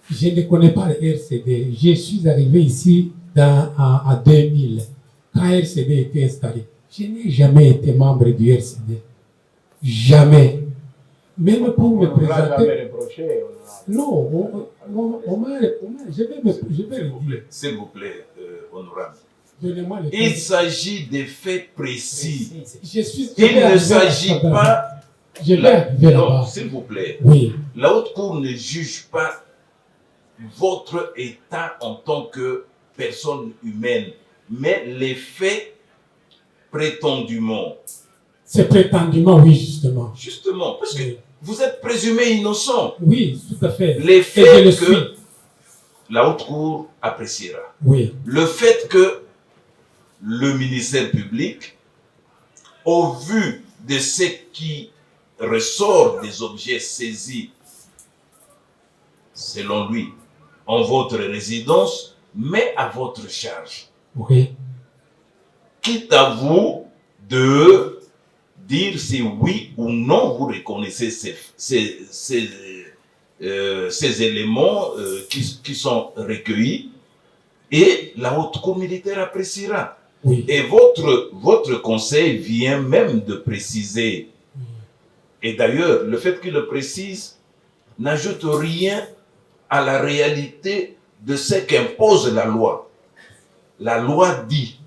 Je ne connais pas le RCD. Je suis arrivé ici en 2000, quand RCD était installé. Je n'ai jamais été membre du RCD. Jamais. Même pour me présenter. Non, je vais le dire. S'il vous plaît, honorable. Donnez-moi le Il temps. s'agit des faits précis. Il Il ne s'agit pas. Je vais arriver Non, là-bas. s'il vous plaît. Oui. La haute cour ne juge pas votre état en tant que personne humaine, mais les faits prétendument. C'est prétendument, oui, justement. Justement, parce que Oui. vous êtes présumé innocent. Oui, tout à fait. Les Et je faits le que suis. la haute cour appréciera. Oui. Le fait que le ministère public, au vu de ce qui ressort des objets saisis, selon lui, en votre résidence, met à votre charge. Oui. Quitte à vous de dire si oui ou non vous reconnaissez ces éléments qui sont recueillis, et la haute cour militaire appréciera. Oui. Et votre conseil vient même de préciser, et d'ailleurs le fait qu'il le précise n'ajoute rien à la réalité de ce qu'impose la loi. La loi dit,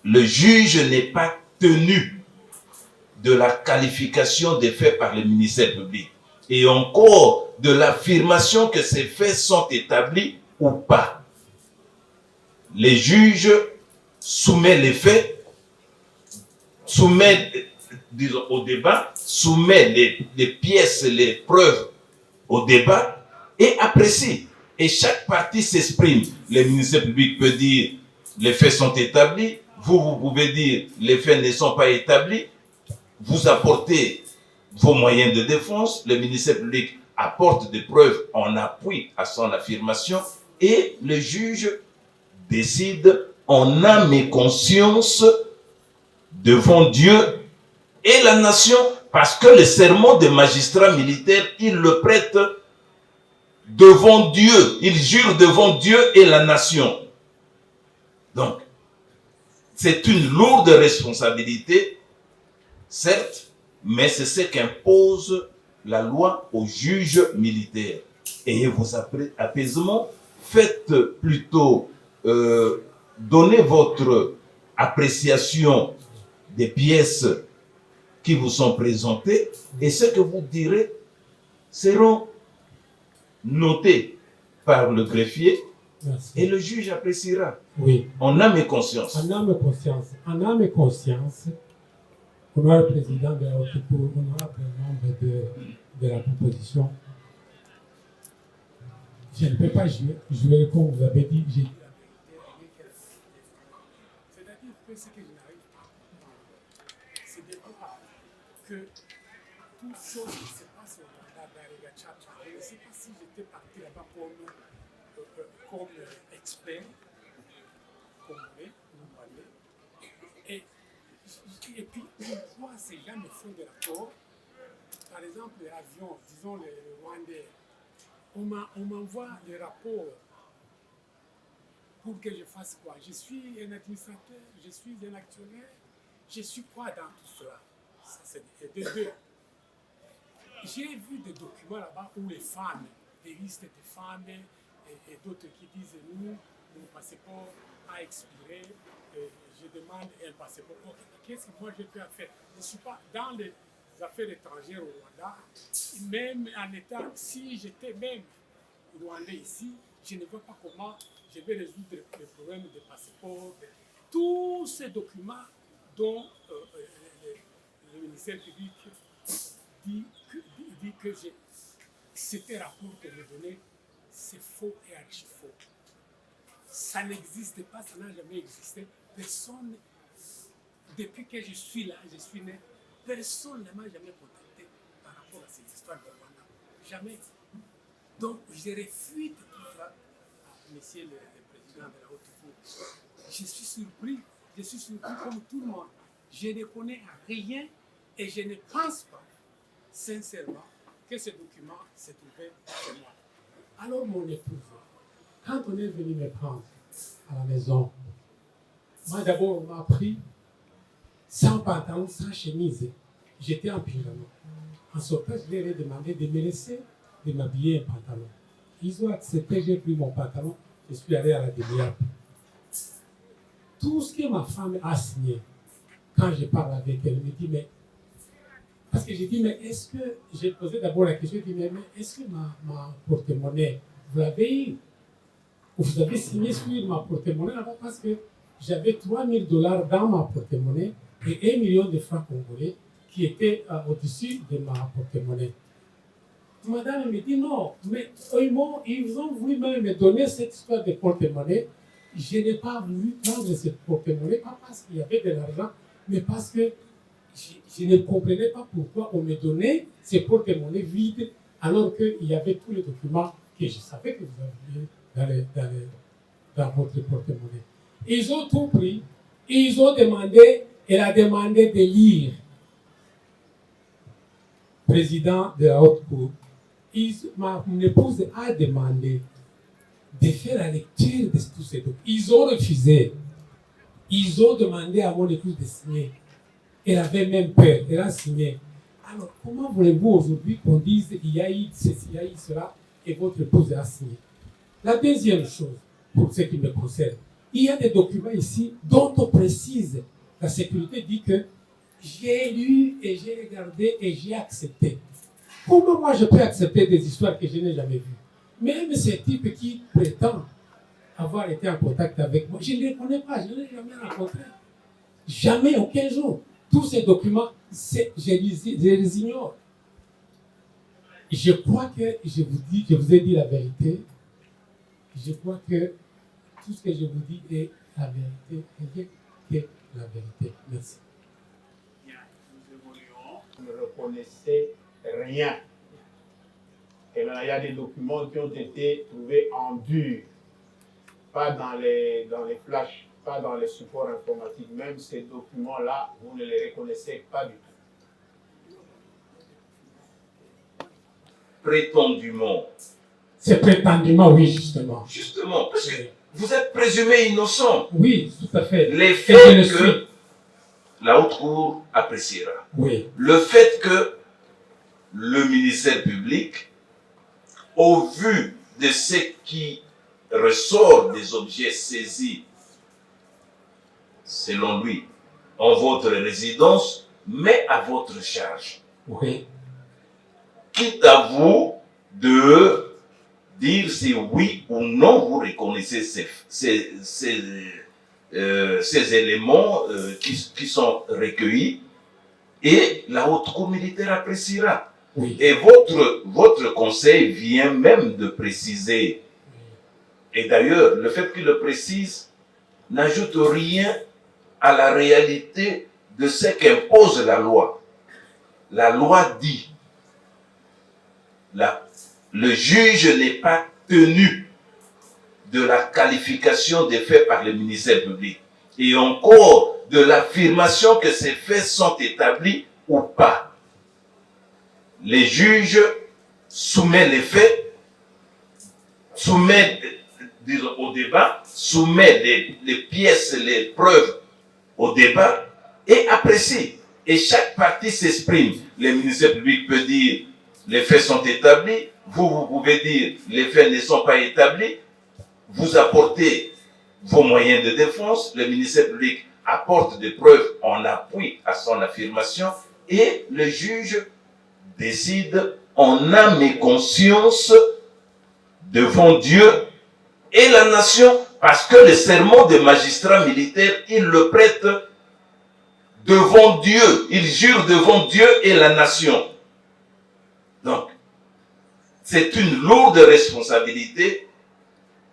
le juge n'est pas tenu de la qualification des faits par le ministère public, et encore de l'affirmation que ces faits sont établis ou pas. Les juges soumettent les faits, soumettent, disons, au débat, soumettent les pièces, les preuves au débat et apprécient. Et chaque partie s'exprime. Le ministère public peut dire les faits sont établis, vous pouvez dire les faits ne sont pas établis, vous apportez vos moyens de défense, le ministère public apporte des preuves en appui à son affirmation et le juge décide en âme et conscience devant Dieu et la nation, parce que le serment des magistrats militaires, il le prête devant Dieu, il jure devant Dieu et la nation. Donc, c'est une lourde responsabilité, certes, mais c'est ce qu'impose la loi aux juges militaires. Ayez vos apaisements, faites plutôt, donnez votre appréciation des pièces qui vous sont présentées, et ce que vous direz seront notés par le greffier. Merci. Et le juge appréciera. Oui. En âme et conscience. En âme et conscience. En âme et conscience, honorable président de la haute cour, honorable membre de la proposition, je ne peux pas jouer comme vous avez dit. C'est-à-dire que ce que je n'arrive pas à comprendre, c'est de voir que toute chose qui se passe au Rwanda, dans les Gachacha, je ne sais pas si j'étais parti là-bas comme comme expert congolais, et puis on voit ces gens me font des rapports. Par exemple, les avions, disons les Rwandais, on m'envoie des rapports pour que je fasse quoi? Je suis un administrateur, je suis un actionnaire, je suis quoi dans tout cela? Ça, c'est de deux. J'ai vu des documents là-bas où les femmes, des listes de femmes et d'autres qui disent nous, mon passeport a expiré, je demande un passeport. Qu'est-ce que moi je peux faire? Je ne suis pas dans les affaires étrangères au Rwanda, même en état, si j'étais même Rwandais ici, je ne vois pas comment je vais résoudre les problèmes de passeport. Tous ces documents dont le ministère public dit que c'était rapport que me donnait, c'est faux et archi faux. Ça n'existe pas, ça n'a jamais existé. Personne, depuis que je suis là, je suis né, personne ne m'a jamais contacté par rapport à cette histoire de Rwanda. Jamais. Donc, je réfute tout ça à monsieur le président de la Haute Cour. Je suis surpris comme tout le monde. Je ne connais rien et je ne pense pas, sincèrement, que ce document s'est trouvé chez moi. Alors, mon épouse, quand on est venu me prendre à la maison, moi d'abord, on m'a pris sans pantalon, sans chemise. J'étais en pyjama. En sortant, je leur ai demandé de me laisser de m'habiller un pantalon. Ils ont accepté, j'ai pris mon pantalon, je suis allé à la demi-heure. Tout ce que ma femme a signé, quand je parle avec elle, elle me dit, mais... Parce que j'ai dit, mais est-ce que... J'ai posé d'abord la question, j'ai dit, mais est-ce que ma porte-monnaie, vous l'avez eu? Vous avez signé sur ma porte-monnaie là-bas parce que j'avais $3 000 dans ma porte-monnaie et 1 million de francs congolais qui étaient au-dessus de ma porte-monnaie. Madame me dit non, mais ils ont voulu même me donner cette histoire de porte-monnaie. Je n'ai pas voulu prendre cette porte-monnaie, pas parce qu'il y avait de l'argent, mais parce que je ne comprenais pas pourquoi on me donnait ces porte-monnaies vides alors qu'il y avait tous les documents que je savais que vous aviez dans votre porte-monnaie. Ils ont tout pris, ils ont demandé, elle a demandé de lire. Président de la Haute Cour, mon épouse a demandé de faire la lecture de tous ces documents. Ils ont refusé. Ils ont demandé à mon épouse de signer. Elle avait même peur, elle a signé. Alors, comment voulez-vous aujourd'hui qu'on dise il y a eu ceci, il y a eu cela, et votre épouse a signé? La deuxième chose, pour ce qui me concerne, il y a des documents ici dont on précise, la sécurité dit que j'ai lu et j'ai regardé et j'ai accepté. Comment moi je peux accepter des histoires que je n'ai jamais vues? Même ces types qui prétendent avoir été en contact avec moi, je ne les connais pas, je ne les ai jamais rencontrés. Jamais, aucun jour. Tous ces documents, je les ignore. Je crois que je vous ai dit la vérité. Je crois que tout ce que je vous dis est la vérité, rien que la vérité. Merci. Vous ne reconnaissez rien. Et là, il y a des documents qui ont été trouvés en dur, pas dans les flashs, pas dans les supports informatiques. Même ces documents-là, vous ne les reconnaissez pas du tout. Prétendument. C'est prétendument, oui, justement. Justement, parce que vous êtes présumé innocent. Oui, tout à fait. Les faits que la Haute Cour appréciera. Oui. Le fait que le ministère public, au vu de ce qui ressort des objets saisis, selon lui, en votre résidence, met à votre charge. Oui. Quitte à vous de dire si oui ou non vous reconnaissez ces éléments qui sont recueillis, et la Haute Cour militaire appréciera. Oui. Et votre conseil vient même de préciser, et d'ailleurs le fait qu'il le précise n'ajoute rien à la réalité de ce qu'impose la loi. La loi dit, le juge n'est pas tenu de la qualification des faits par le ministère public et encore de l'affirmation que ces faits sont établis ou pas. Les juges soumettent les faits, soumettent au débat, soumettent les pièces, les preuves au débat et apprécient. Et chaque partie s'exprime. Le ministère public peut dire les faits sont établis, vous pouvez dire les faits ne sont pas établis, vous apportez vos moyens de défense, le ministère public apporte des preuves en appui à son affirmation et le juge décide en âme et conscience devant Dieu et la nation, parce que le serment des magistrats militaires, il le prête devant Dieu, il jure devant Dieu et la nation. Donc, c'est une lourde responsabilité,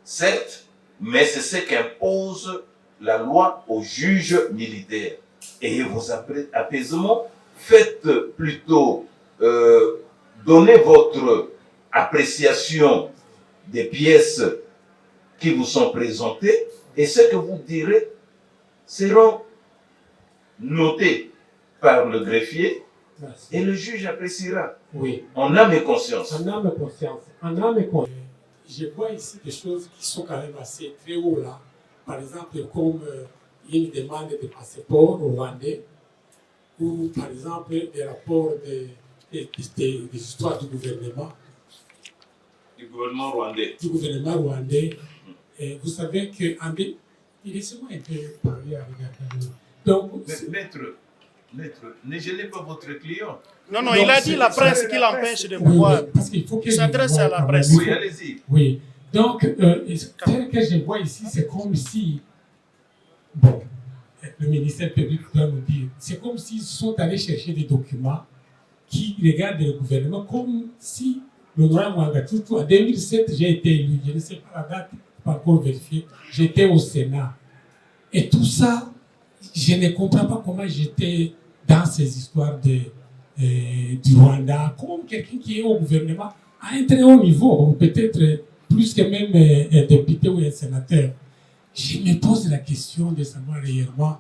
certes, mais c'est ce qu'impose la loi aux juges militaires. Et vos apaisements, faites plutôt donner votre appréciation des pièces qui vous sont présentées et ce que vous direz seront notés par le greffier. Merci. Et le juge appréciera. Oui. En âme et conscience. En âme et conscience. En âme et conscience. Je vois ici des choses qui sont quand même assez très haut là. Par exemple, comme une demande de passeport au Rwandais, ou par exemple des rapports des histoires du gouvernement. Du gouvernement rwandais. Du gouvernement rwandais. Et vous savez que laissez-moi un peu parler avec la. Donc, Maître, ne gênez pas votre client. Non, il a dit la presse qui l'empêche de pouvoir. Oui, parce qu'il faut Il s'adresse à la presse. Oui, allez-y. Oui. Donc, tel que je vois ici, c'est comme si, bon, le ministère public doit nous dire, c'est comme s'ils sont allés chercher des documents qui regardent le gouvernement comme si l'honorable Mwangachuchu, en 2007, j'ai été élu, je ne sais pas la date, pas encore vérifié, j'étais au Sénat. Et tout ça, je ne comprends pas comment j'étais dans ces histoires du Rwanda, comme quelqu'un qui est au gouvernement à un très haut niveau, peut-être plus que même un député ou un sénateur. Je me pose la question de savoir réellement,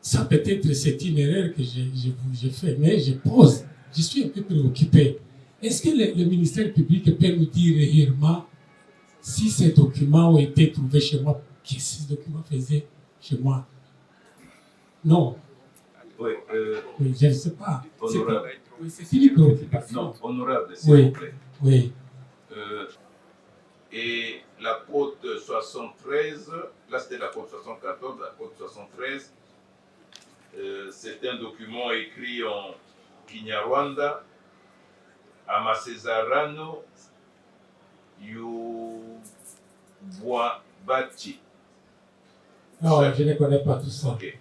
ça peut-être c'est une erreur que j'ai fait, mais je suis un peu préoccupé. Est-ce que le ministère public peut nous dire réellement si ces documents ont été trouvés chez moi, qu'est-ce que ces documents faisaient chez moi? Non. Oui, oui, je ne sais pas. Honorable. Oui, c'est une préoccupation. Non, honorable, s'il vous plaît. Oui. Et la côte 73, là c'était la côte 74, la côte 73, c'est un document écrit en Kinyarwanda, Amasezerano Y'Ubwabati. Non, je ne connais pas tout ça. Ok,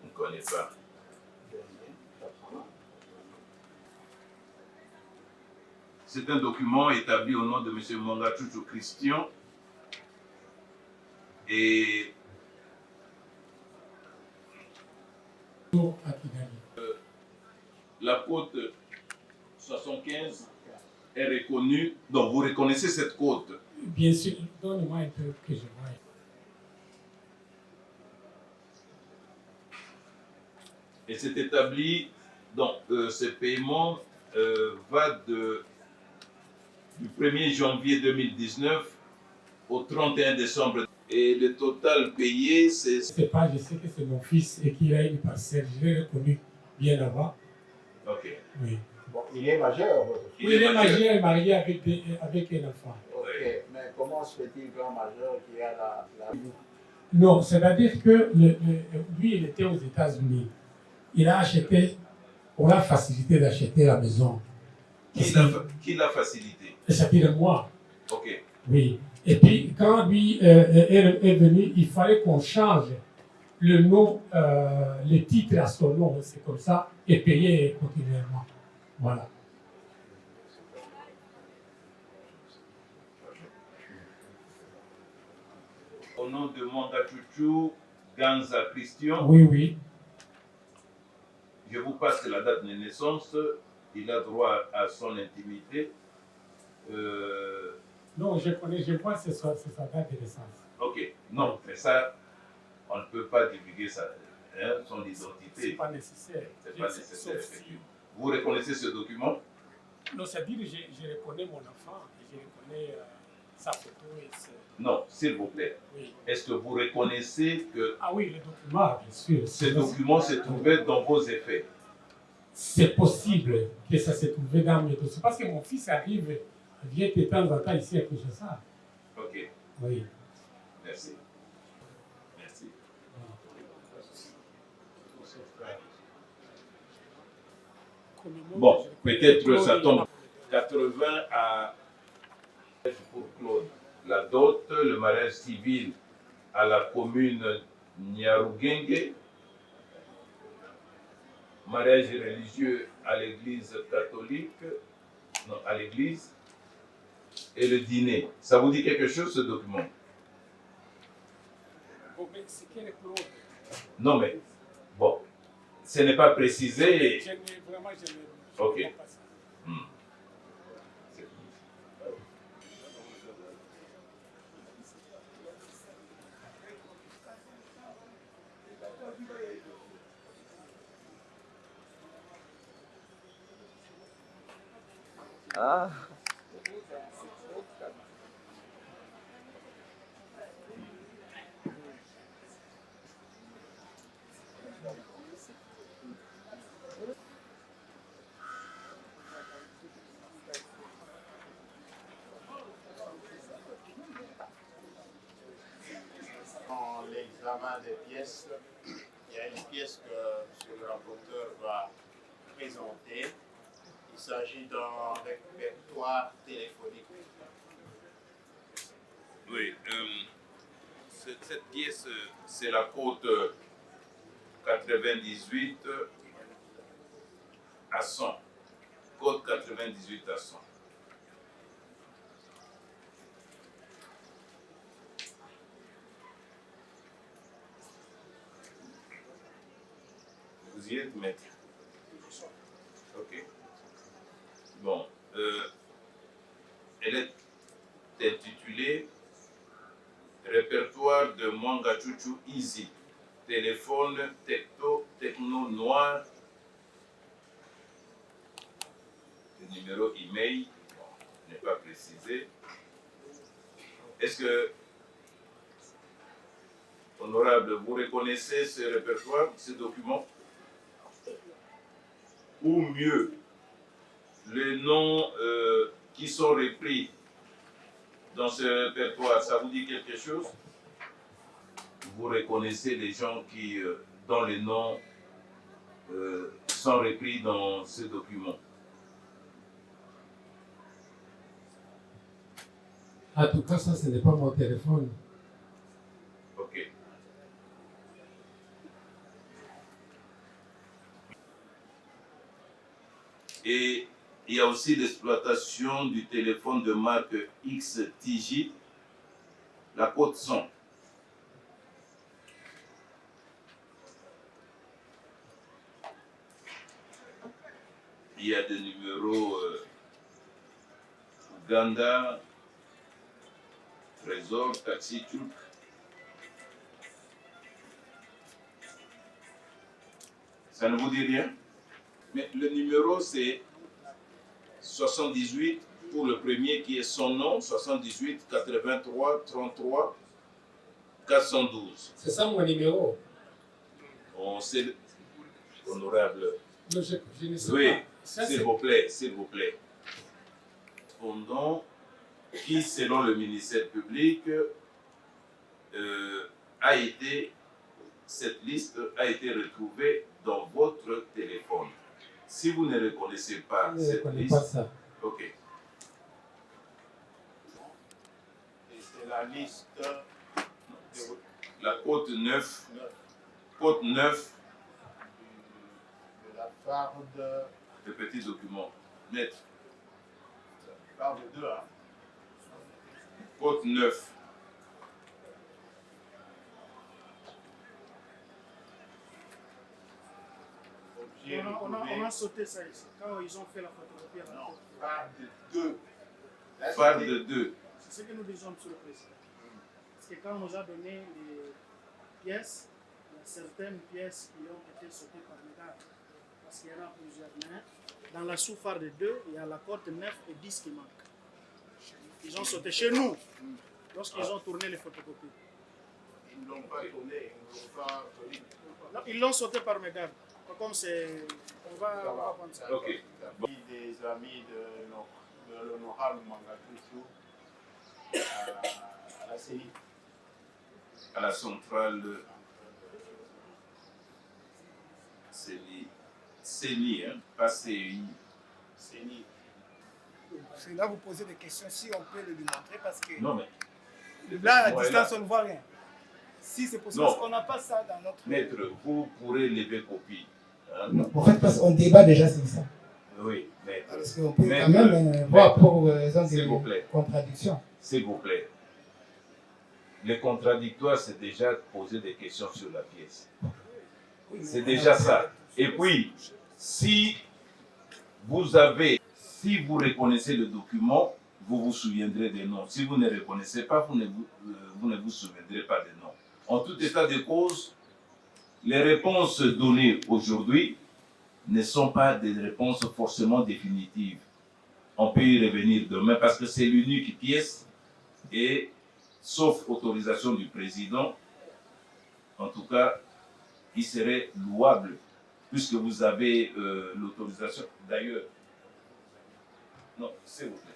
on ne connaît pas. C'est un document établi au nom de M. Mwangachuchu Christian et la côte 75 est reconnue. Donc vous reconnaissez cette côte? Bien sûr, donne-moi un peu que je vois. Et c'est établi, donc ce paiement va du 1er janvier 2019 au 31 décembre. Et le total payé, c'est... Je sais pas, je sais que c'est mon fils et qu'il a une parcelle. Je l'ai reconnu bien avant. Ok. Oui. Bon, il est majeur, votre fils. Oui, il est majeur et marié avec un enfant. Ok, mais comment se fait-il qu'un majeur qui a la... Non, c'est-à-dire que lui, il était aux États-Unis. Il a acheté, on a facilité d'acheter la maison. Qui l'a facilité? C'est-à-dire moi. Ok. Oui. Et puis, quand lui est venu, il fallait qu'on change le nom, le titre à son nom, c'est comme ça, et payer continuellement. Voilà. Au nom de Mwangachuchu Ganza Christian, Oui. je vous passe la date de naissance. Il a droit à son intimité. Non, je connais, je vois c'est sa date de naissance. Ok, non, mais ça, on ne peut pas divulguer ça, hein, son identité. C'est pas nécessaire. C'est pas nécessaire, effectivement. Vous reconnaissez ce document? Non, c'est-à-dire que je reconnais mon enfant, et je reconnais sa photo et Non, s'il vous plaît. Oui. Est-ce que vous reconnaissez que ah oui, le document, bien sûr. ce document se trouvait dans vos effets? C'est possible que ça s'est trouvé dans mes dossiers. Parce que mon fils vient de temps en temps ici à Kinshasa. Ok, Oui. merci. Merci. Bon, peut-être ça tombe 80 à pour Claude. La dot, le mariage civil à la commune Nyarugenge, mariage religieux à l'église catholique, non, à l'église, et le dîner. Ça vous dit quelque chose, ce document? Bon, mais c'est quel Claude? Non, mais bon, ce n'est pas précisé. Vraiment, je n'ai Ok. pas ça. Ah. Dans l'examen des pièces, il y a une pièce que M. le rapporteur va présenter. Il s'agit d'un répertoire téléphonique. Oui, cette pièce, c'est la côte 98 à 100. Côte 98 à 100. Vous y êtes, maître? Ok. Bon, elle est intitulée Répertoire de Mwangachuchu Easy. Téléphone, techno noir. Le numéro email n'est pas précisé. Est-ce que, honorable, vous reconnaissez ce répertoire, ce document? Ou mieux, les noms qui sont repris dans ce répertoire, ça vous dit quelque chose? Vous reconnaissez les gens qui, dont les noms sont repris dans ce document? En tout cas, ça, ce n'est pas mon téléphone. Ok. Et il y a aussi l'exploitation du téléphone de marque XTJ, la côte 100. Il y a des numéros Uganda, Trésor, Taxi Turc. Ça ne vous dit rien? Mais le numéro, c'est 78 pour le premier qui est son nom, 78 83 33 412. C'est ça mon numéro? On sait, honorable. Non, je ne sais Oui, pas. s'il vous plaît, s'il vous plaît. Répondant qui, selon le ministère public, cette liste a été retrouvée dans votre téléphone. Si vous ne reconnaissez pas cette liste, pas ça. ok. Et c'est la liste de La côte 9, côte 9, la farde, le petit document. Maître, farde 2. Hein. côte 9. On a sauté ça ici, quand ils ont fait la photocopie. Non, farde 2. Farde 2. C'est ce que nous disons, Monsieur le Président. Parce que quand on nous a donné les pièces, il y a certaines pièces qui ont été sautées par mégarde. Parce qu'il y en a plusieurs. Mais dans la sous-phare de 2, il y a la porte 9 et 10 qui manquent. Ils ont sauté chez nous lorsqu'ils ont tourné les photocopies. Ils ne l'ont pas tourné, ils ne l'ont pas tourné. Non, ils l'ont sauté par mégarde. Comme c'est. On va prendre ça. Ok. Des amis de l'honorable Mangatutu à la CENI. À la centrale CENI, hein, pas CEI. CENI. C'est là vous posez des questions, si on peut le lui montrer, parce que Non, mais. là, à Ouais, distance, là. on ne voit rien. Si c'est possible, Non. parce qu'on n'a pas ça dans notre... Maître, vous pourrez lever copie. Hein? Non, en fait, parce qu'on débat déjà sur ça. Oui, maître. Parce qu'on peut Maître, quand même voir pour raison s'il vous de plaît. contradiction. S'il vous plaît. Les contradictoires, c'est déjà poser des questions sur la pièce. C'est déjà ça. Et puis, si vous reconnaissez le document, vous vous souviendrez des noms. Si vous ne reconnaissez pas, vous ne vous souviendrez pas des noms. En tout état de cause, les réponses données aujourd'hui ne sont pas des réponses forcément définitives. On peut y revenir demain parce que c'est l'unique pièce et, sauf autorisation du président, en tout cas, il serait louable puisque vous avez l'autorisation. D'ailleurs, non, s'il vous plaît,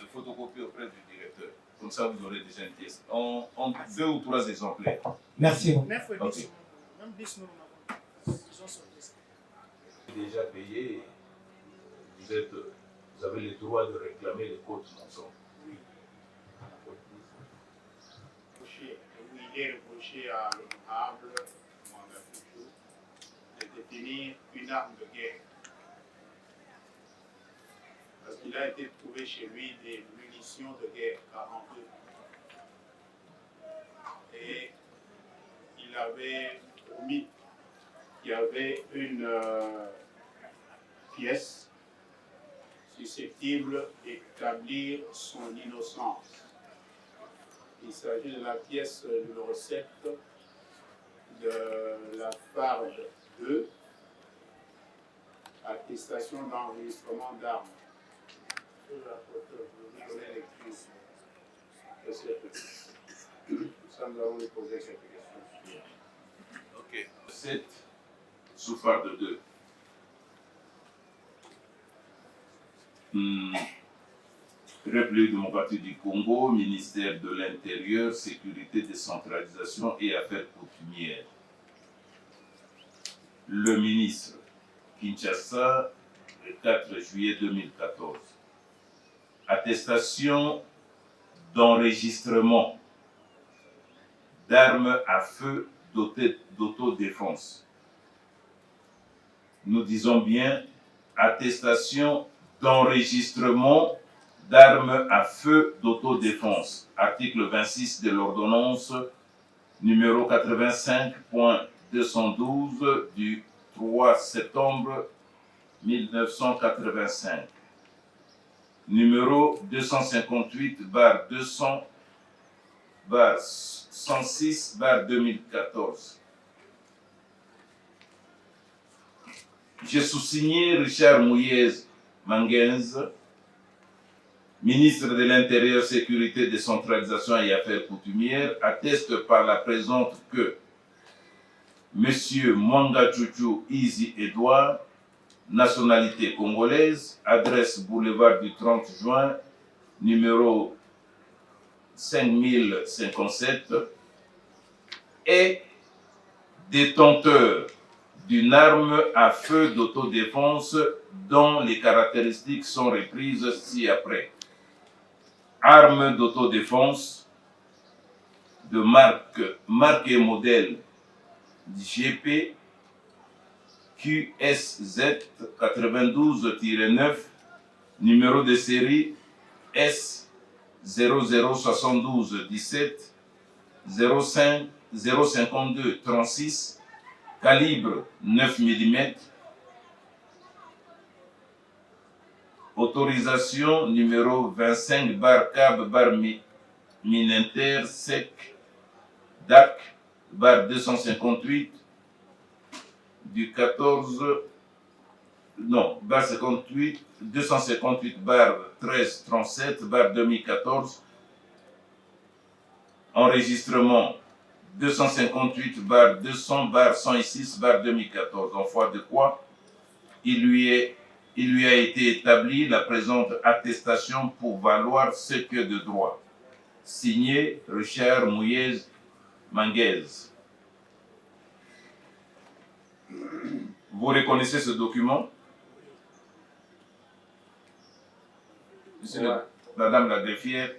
le photocopie auprès du directeur. Comme ça, vous aurez déjà une pièce. En 2 ou 3 exemplaires. Merci. 9 et 10, Ok. même 10, nous n'en avons pas. Ils ont sauté ça. Déjà payé, vous avez le droit de réclamer les côtes ensemble. Il est reproché à l'honorable Mangatutu de détenir une arme de guerre. Parce qu'il a été trouvé chez lui des munitions de guerre 42. Et il avait promis qu'il y avait une pièce susceptible d'établir son innocence. Il s'agit de la pièce numéro 7 de la farde 2, attestation d'enregistrement d'armes. Sur la photo, je vous donner lecture de cette pièce. Ça, nous allons lui poser quelques questions. Ok. 7 sous farde 2. République démocratique du Congo, ministère de l'Intérieur, Sécurité, Décentralisation et Affaires coutumières. Le ministre Kinshasa, le 4 juillet 2014. Attestation d'enregistrement d'armes à feu dotées d'autodéfense. Nous disons bien attestation d'enregistrement d'armes à feu d'autodéfense. Article 26 de l'ordonnance numéro 85.212 du 3 septembre 1985. Numéro 258/200/106/2014. J'ai sous-signé Richard Mouyez Mangenz, ministre de l'Intérieur, Sécurité, Décentralisation et Affaires coutumières, atteste par la présente que M. Mangatutu Izi Edouard, nationalité congolaise, adresse boulevard du 30 juin, numéro 5057, est détenteur d'une arme à feu d'autodéfense dont les caractéristiques sont reprises ci-après. Arme d'autodéfense de marque et modèle GP QSZ 92-9, numéro de série S 0072 17 05 052 36, calibre 9 mm, autorisation numéro 25 bar CAB bar Minenter SEC DAC bar 258 du 14 non bar 58 258 bar 1337 bar 2014, enregistrement 258 bar 200 bar 106 bar 2014, en foi de quoi il lui a été établi la présente attestation pour valoir ce que de droit. Signé Richard Mouyez Manguez. Vous reconnaissez ce document? Monsieur Madame la greffière.